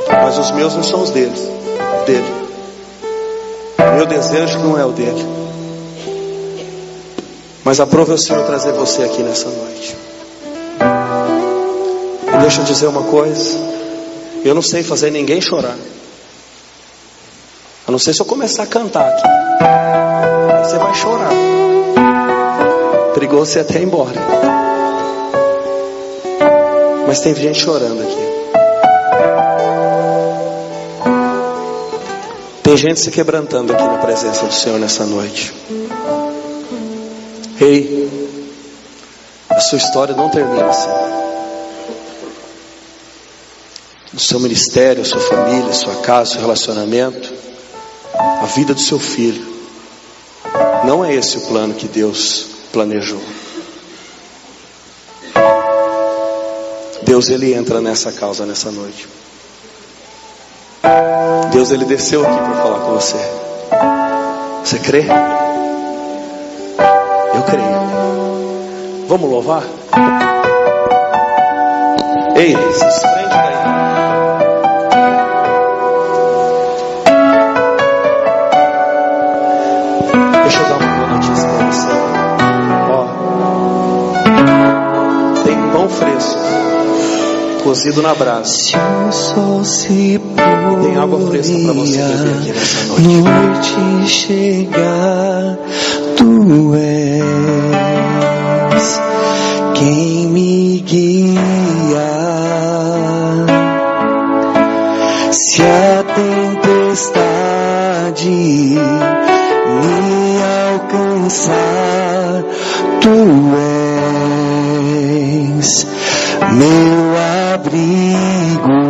mas os meus não são os dele. Meu desejo não é o dele. Mas aprove o Senhor trazer você aqui nessa noite. E deixa eu dizer uma coisa, eu não sei fazer ninguém chorar, a não ser se eu começar a cantar aqui. Aí você vai chorar, perigoso você até ir embora. Mas tem gente chorando aqui. Tem gente se quebrantando aqui na presença do Senhor nessa noite. Ei, a sua história não termina assim. O seu ministério, a sua família, a sua casa, o seu relacionamento, a vida do seu filho, não é esse o plano que Deus planejou. Deus, Ele entra nessa causa nessa noite. Deus, Ele desceu aqui para falar com você. Você crê? Eu creio. Vamos louvar? Ei, se desprende daí. Deixa eu dar uma boa notícia para você. Ó, tem pão fresco cozido na brasa, e tem água fresca para você beber aqui nessa noite. Noite chegar, tu és quem me guia. Se a tempestade me alcançar, tu és meu abrigo.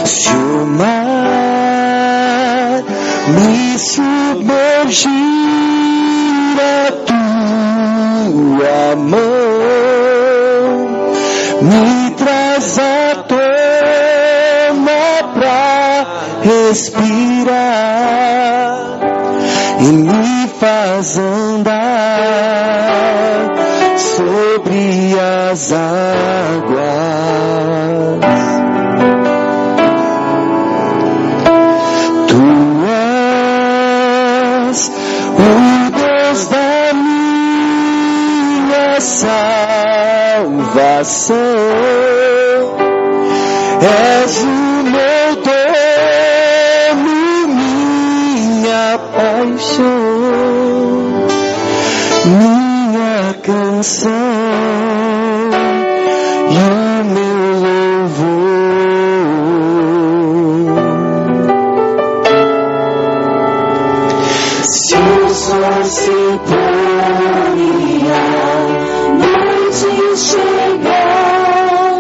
Se o mar me submergir, a tua mão me traz à tona pra respirar e me faz andar sobre as águas. Tu és o Deus da minha salvação, és o meu dono, minha paixão, minha canção e o meu louvor. Se o sol se pôr e a noite chegar,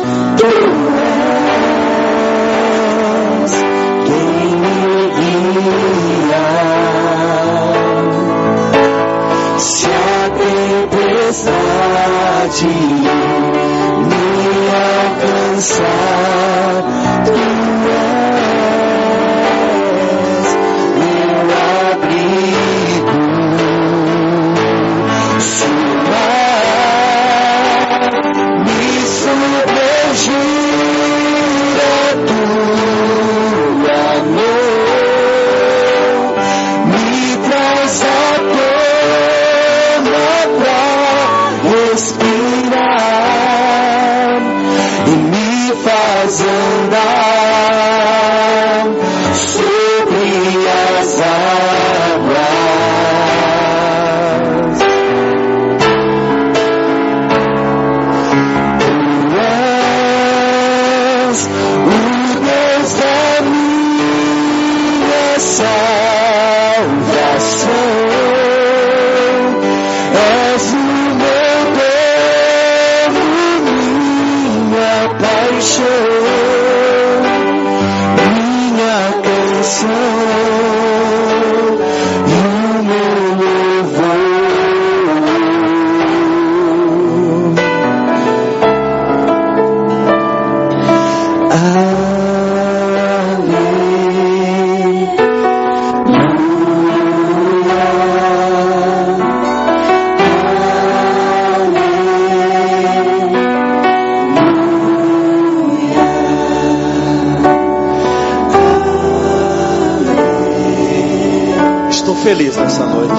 de me alcançar. Tu és meu abrigo, me submergir a tua mão, me traz a tona pra respirar e me faz andar sobre as águas. O Deus da minha salvação, és o meu dono, minha paixão, minha canção e o meu louvor. Estou feliz nessa noite.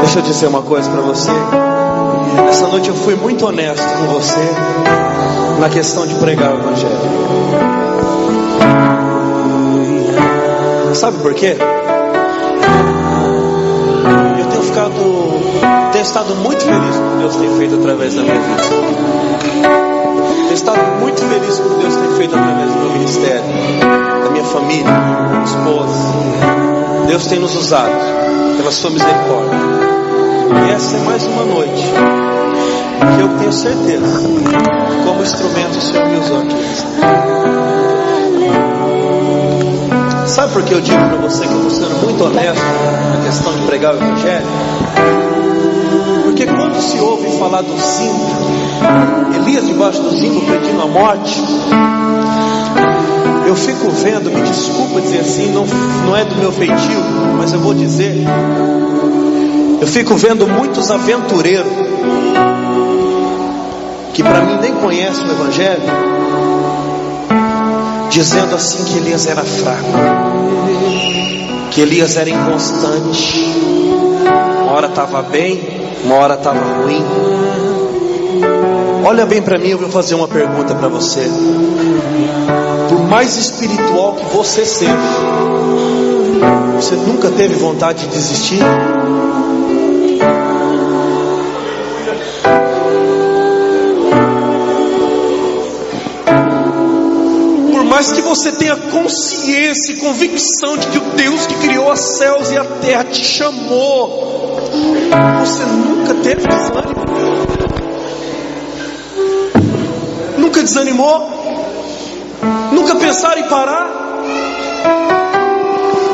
Deixa eu dizer uma coisa para você. Essa noite eu fui muito honesto com você na questão de pregar o Evangelho. Sabe por quê? Eu tenho estado muito feliz com o que Deus tem feito através da minha vida. Tenho estado muito feliz com o que Deus tem feito através do meu ministério, da minha família, da minha esposa. Deus tem nos usado pela sua misericórdia. E essa é mais uma noite que eu tenho certeza, como instrumento o Senhor me usou aqui. Sabe por que eu digo para você que eu estou sendo muito honesto na questão de pregar o Evangelho? Porque quando se ouve falar do zimbro, Elias debaixo do zimbro pedindo a morte, eu fico vendo, me desculpa dizer assim, não é do meu feitio, mas eu vou dizer, eu fico vendo muitos aventureiros que para mim nem conhecem o Evangelho, dizendo assim que Elias era fraco, que Elias era inconstante, uma hora estava bem, uma hora estava ruim. Olha bem para mim, eu vou fazer uma pergunta para você. Por mais espiritual que você seja, você nunca teve vontade de desistir? Por mais que você tenha consciência e convicção de que o Deus que criou os céus e a terra te chamou, você nunca teve desânimo? Nunca desanimou? Nunca pensaram em parar?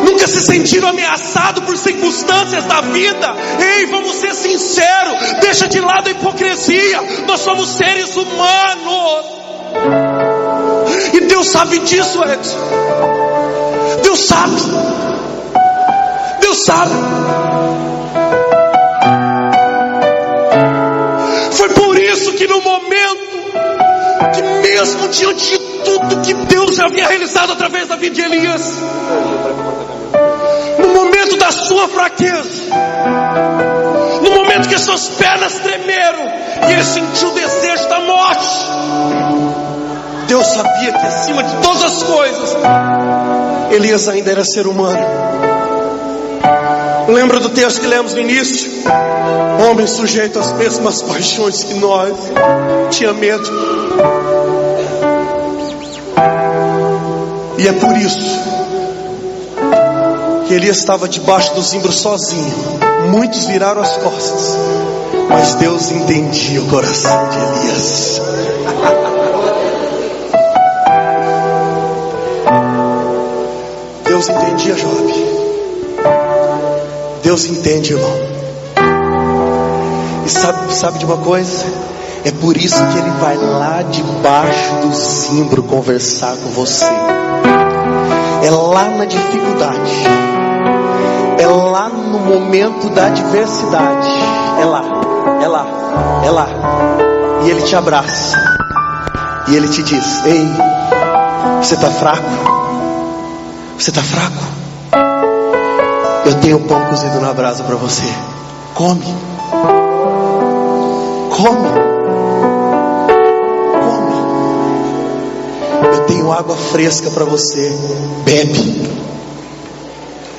Nunca se sentiram ameaçados por circunstâncias da vida? Ei, vamos ser sinceros, deixa de lado a hipocrisia. Nós somos seres humanos, e Deus sabe disso, Edson. Deus sabe. Deus sabe. Foi por isso que no momento que mesmo diante de tudo que Deus já havia realizado através da vida de Elias, no momento da sua fraqueza, no momento que suas pernas tremeram e ele sentiu o desejo da morte, Deus sabia que acima de todas as coisas, Elias ainda era ser humano. Lembra do texto que lemos no início? Homem sujeito às mesmas paixões que nós, tinha medo. E é por isso que Elias estava debaixo do zimbro sozinho. Muitos viraram as costas, mas Deus entendia o coração de Elias. Deus entendia Job. Deus entende, irmão. E sabe de uma coisa? É por isso que Ele vai lá debaixo do zimbro conversar com você. É lá na dificuldade, é lá no momento da adversidade. É lá, é lá, é lá. E Ele te abraça. E Ele te diz: ei, você está fraco? Você está fraco? Eu tenho pão cozido na brasa para você. Come. Come. Come. Eu tenho água fresca para você. Bebe.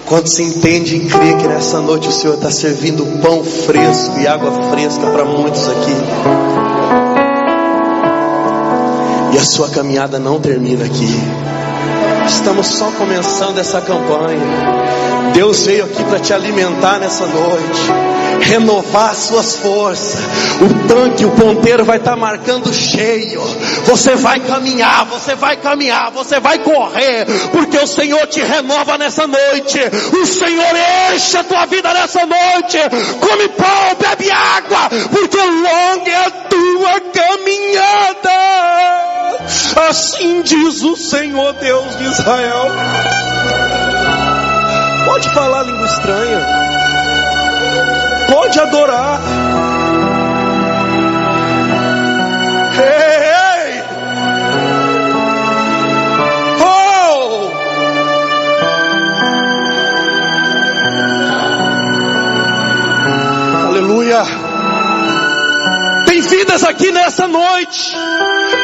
Quando se entende e crê que nessa noite o Senhor está servindo pão fresco e água fresca para muitos aqui. E a sua caminhada não termina aqui. Estamos só começando essa campanha. Deus veio aqui para te alimentar nessa noite, renovar suas forças. O tanque, o ponteiro vai estar marcando cheio. Você vai caminhar, você vai caminhar, você vai correr, porque o Senhor te renova nessa noite. O Senhor enche a tua vida nessa noite. Come pão, bebe água, porque longa é a tua caminhada. Assim diz o Senhor Deus de Israel. Pode falar língua estranha, pode adorar. Ei, ei. Oh! Aleluia. Tem vidas aqui nessa noite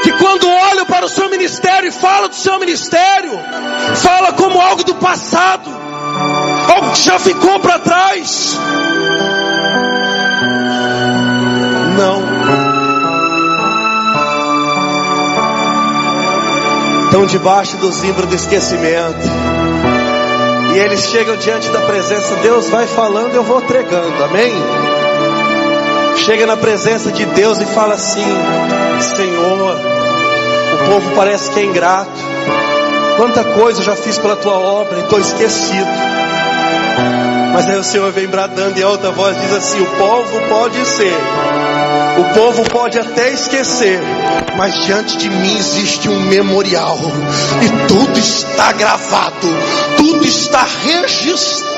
que quando olham para o seu ministério e falam do seu ministério, fala como algo do passado, algo que já ficou para trás. Não. Estão debaixo do zimbro do esquecimento. E eles chegam diante da presença. Deus vai falando, eu vou entregando. Amém? Chega na presença de Deus e fala assim: Senhor, o povo parece que é ingrato. Quanta coisa eu já fiz pela tua obra e estou esquecido. Mas aí o Senhor vem bradando e a outra voz diz assim: o povo pode ser, o povo pode até esquecer, mas diante de mim existe um memorial. E tudo está gravado, tudo está registrado.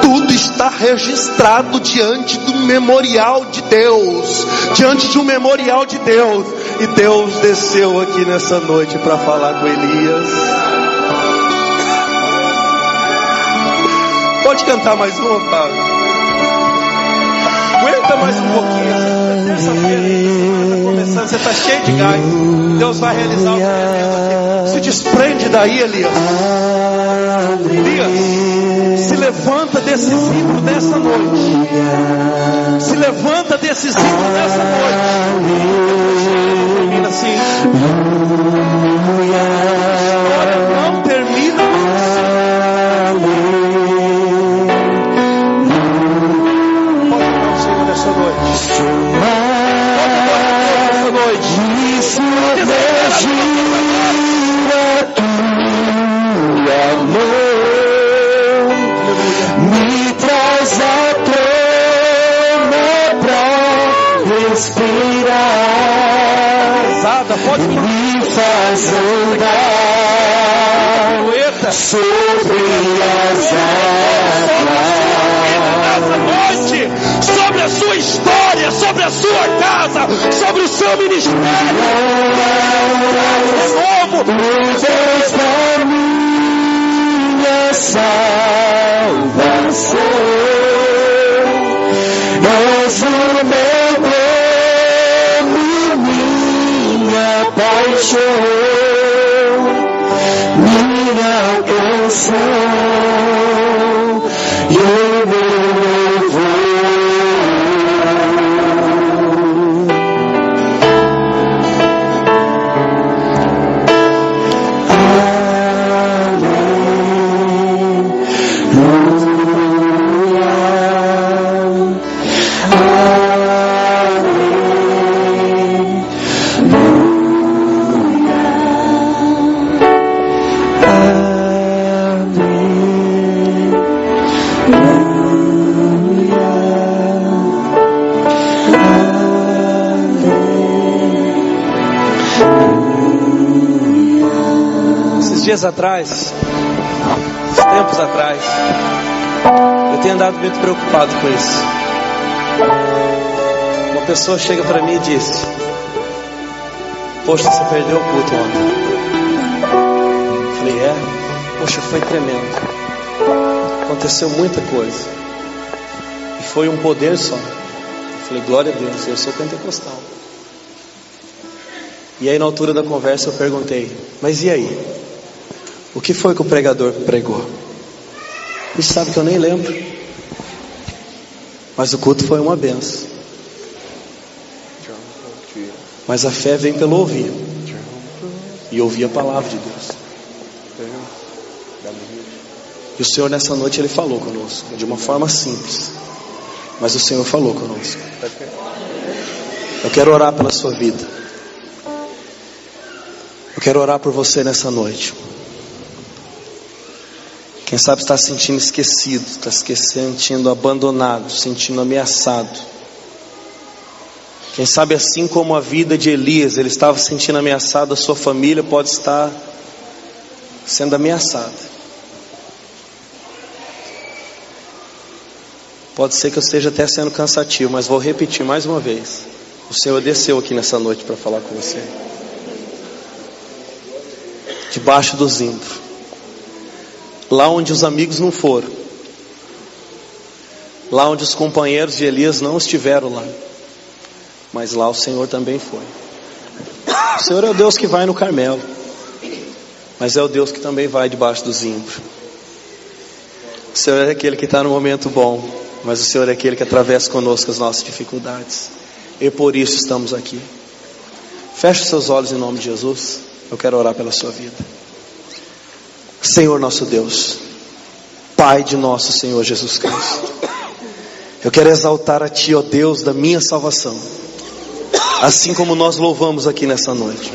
Tudo está registrado diante do memorial de Deus, diante de um memorial de Deus. E Deus desceu aqui nessa noite para falar com Elias. Pode cantar mais uma, Fábio? Aguenta mais um pouquinho. Terça-feira, está começando, você está cheio de gás. Deus vai realizar o que aqui. Se desprende daí, Elias. Elias, se levanta desse zimbro nessa noite. Se levanta desse zimbro nessa noite. Termina assim. A história não termina assim. Pode adorar o Senhor nessa noite. Pode adorar nessa noite. Me traz a tona pra respirar. Pesada, pode me faz andar sobre as águas. Sobre a sua história, sobre a sua casa, sobre o seu ministério. De novo, Deus pra minha salvação. És o meu plano, minha paixão, minha canção e o meu louvor. Esses dias atrás, tempos atrás, eu tenho andado muito preocupado com isso. Uma pessoa chega para mim e diz: poxa, você perdeu o culto ontem. Eu falei: é? Poxa, foi tremendo. Aconteceu muita coisa. E foi um poder só. Eu falei: glória a Deus, eu sou pentecostal. E aí na altura da conversa eu perguntei: mas e aí? O que foi que o pregador pregou? E sabe que eu nem lembro. Mas o culto foi uma benção. Mas a fé vem pelo ouvir. E ouvir a palavra de Deus. E o Senhor nessa noite Ele falou conosco. De uma forma simples. Mas o Senhor falou conosco. Eu quero orar pela sua vida. Eu quero orar por você nessa noite. Quem sabe está se sentindo esquecido, está se sentindo abandonado, se sentindo ameaçado. Quem sabe assim como a vida de Elias, ele estava se sentindo ameaçado, a sua família pode estar sendo ameaçada. Pode ser que eu esteja até sendo cansativo, mas vou repetir mais uma vez. O Senhor desceu aqui nessa noite para falar com você. Debaixo do zimbro. Lá onde os amigos não foram. Lá onde os companheiros de Elias não estiveram lá. Mas lá o Senhor também foi. O Senhor é o Deus que vai no Carmelo. Mas é o Deus que também vai debaixo do zimbro. O Senhor é aquele que está no momento bom. Mas o Senhor é aquele que atravessa conosco as nossas dificuldades. E por isso estamos aqui. Feche os seus olhos em nome de Jesus. Eu quero orar pela sua vida. Senhor nosso Deus, Pai de nosso Senhor Jesus Cristo, eu quero exaltar a Ti, ó Deus da minha salvação, assim como nós louvamos aqui nessa noite,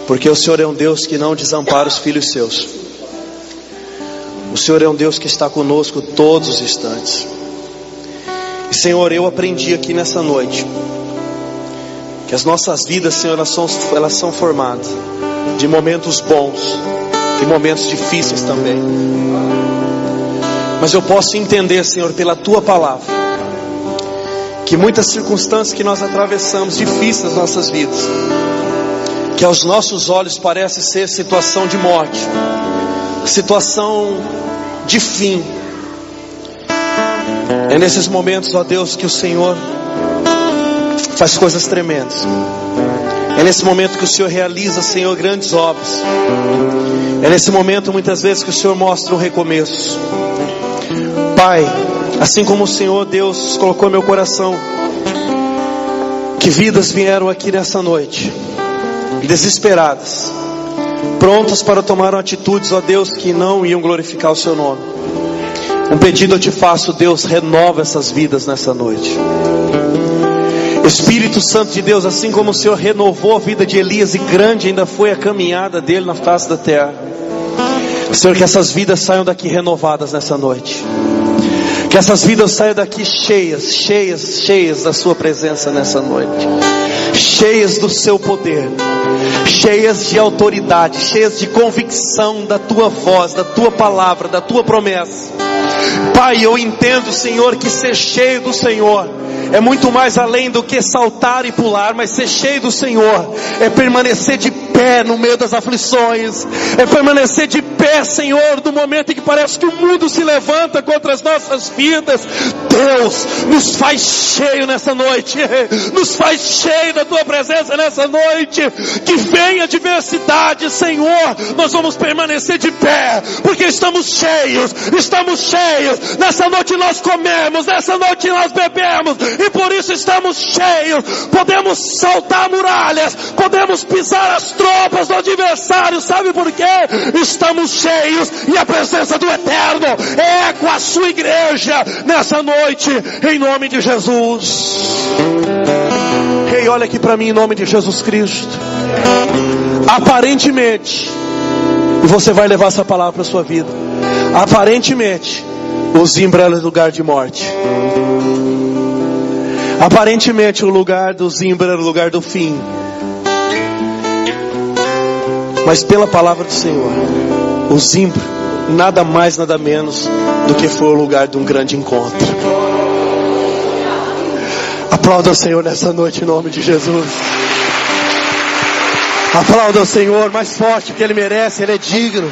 porque o Senhor é um Deus que não desampara os filhos seus. O Senhor é um Deus que está conosco todos os instantes. E Senhor, eu aprendi aqui nessa noite que as nossas vidas, Senhor, elas são formadas de momentos bons e momentos difíceis também. Mas eu posso entender, Senhor, pela Tua palavra, que muitas circunstâncias que nós atravessamos difíceis nas nossas vidas, que aos nossos olhos parece ser situação de morte, situação de fim, é nesses momentos, ó Deus, que o Senhor faz coisas tremendas. É nesse momento que o Senhor realiza, Senhor, grandes obras. É nesse momento, muitas vezes, que o Senhor mostra um recomeço. Pai, assim como o Senhor, Deus, colocou no meu coração que vidas vieram aqui nessa noite, desesperadas, prontas para tomar atitudes, ó Deus, que não iam glorificar o Seu nome. Um pedido eu te faço, Deus, renova essas vidas nessa noite. Espírito Santo de Deus, assim como o Senhor renovou a vida de Elias, e grande ainda foi a caminhada dele na face da terra, Senhor, que essas vidas saiam daqui renovadas nessa noite. Que essas vidas saiam daqui cheias da Sua presença nessa noite, cheias do Seu poder, cheias de autoridade, cheias de convicção da Tua voz, da Tua palavra, da Tua promessa. Pai, eu entendo, Senhor, que ser cheio do Senhor é muito mais além do que saltar e pular, mas ser cheio do Senhor é permanecer de pé no meio das aflições, é permanecer de pé, Senhor, no momento em que parece que o mundo se levanta contra as nossas vidas. Deus, nos faz cheio nessa noite, nos faz cheio da Tua presença nessa noite. Que venha a adversidade, Senhor, nós vamos permanecer de pé, porque estamos cheios. Nessa noite nós comemos, nessa noite nós bebemos, e por isso estamos cheios. Podemos saltar muralhas, podemos pisar as tropas do adversário. Sabe por quê? Estamos cheios, e a presença do Eterno é com a Sua igreja nessa noite, em nome de Jesus. Ei, olha aqui para mim, em nome de Jesus Cristo. Aparentemente, e você vai levar essa palavra para a sua vida, aparentemente o zimbro era lugar de morte. Aparentemente o lugar do zimbro era o lugar do fim. Mas pela palavra do Senhor, o Zimbro, nada mais, nada menos do que foi o lugar de um grande encontro. Aplauda o Senhor nessa noite em nome de Jesus. Aplauda o Senhor mais forte, porque Ele merece, Ele é digno.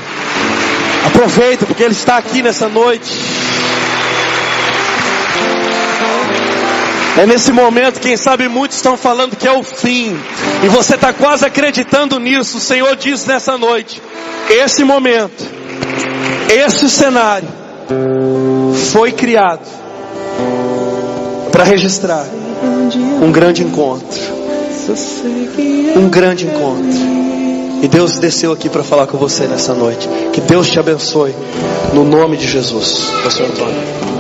Aproveita, porque Ele está aqui nessa noite. É nesse momento, quem sabe muitos estão falando que é o fim, e você está quase acreditando nisso. O Senhor diz nessa noite: esse momento, esse cenário foi criado para registrar um grande encontro. Um grande encontro. E Deus desceu aqui para falar com você nessa noite. Que Deus te abençoe no nome de Jesus. Pastor Antônio.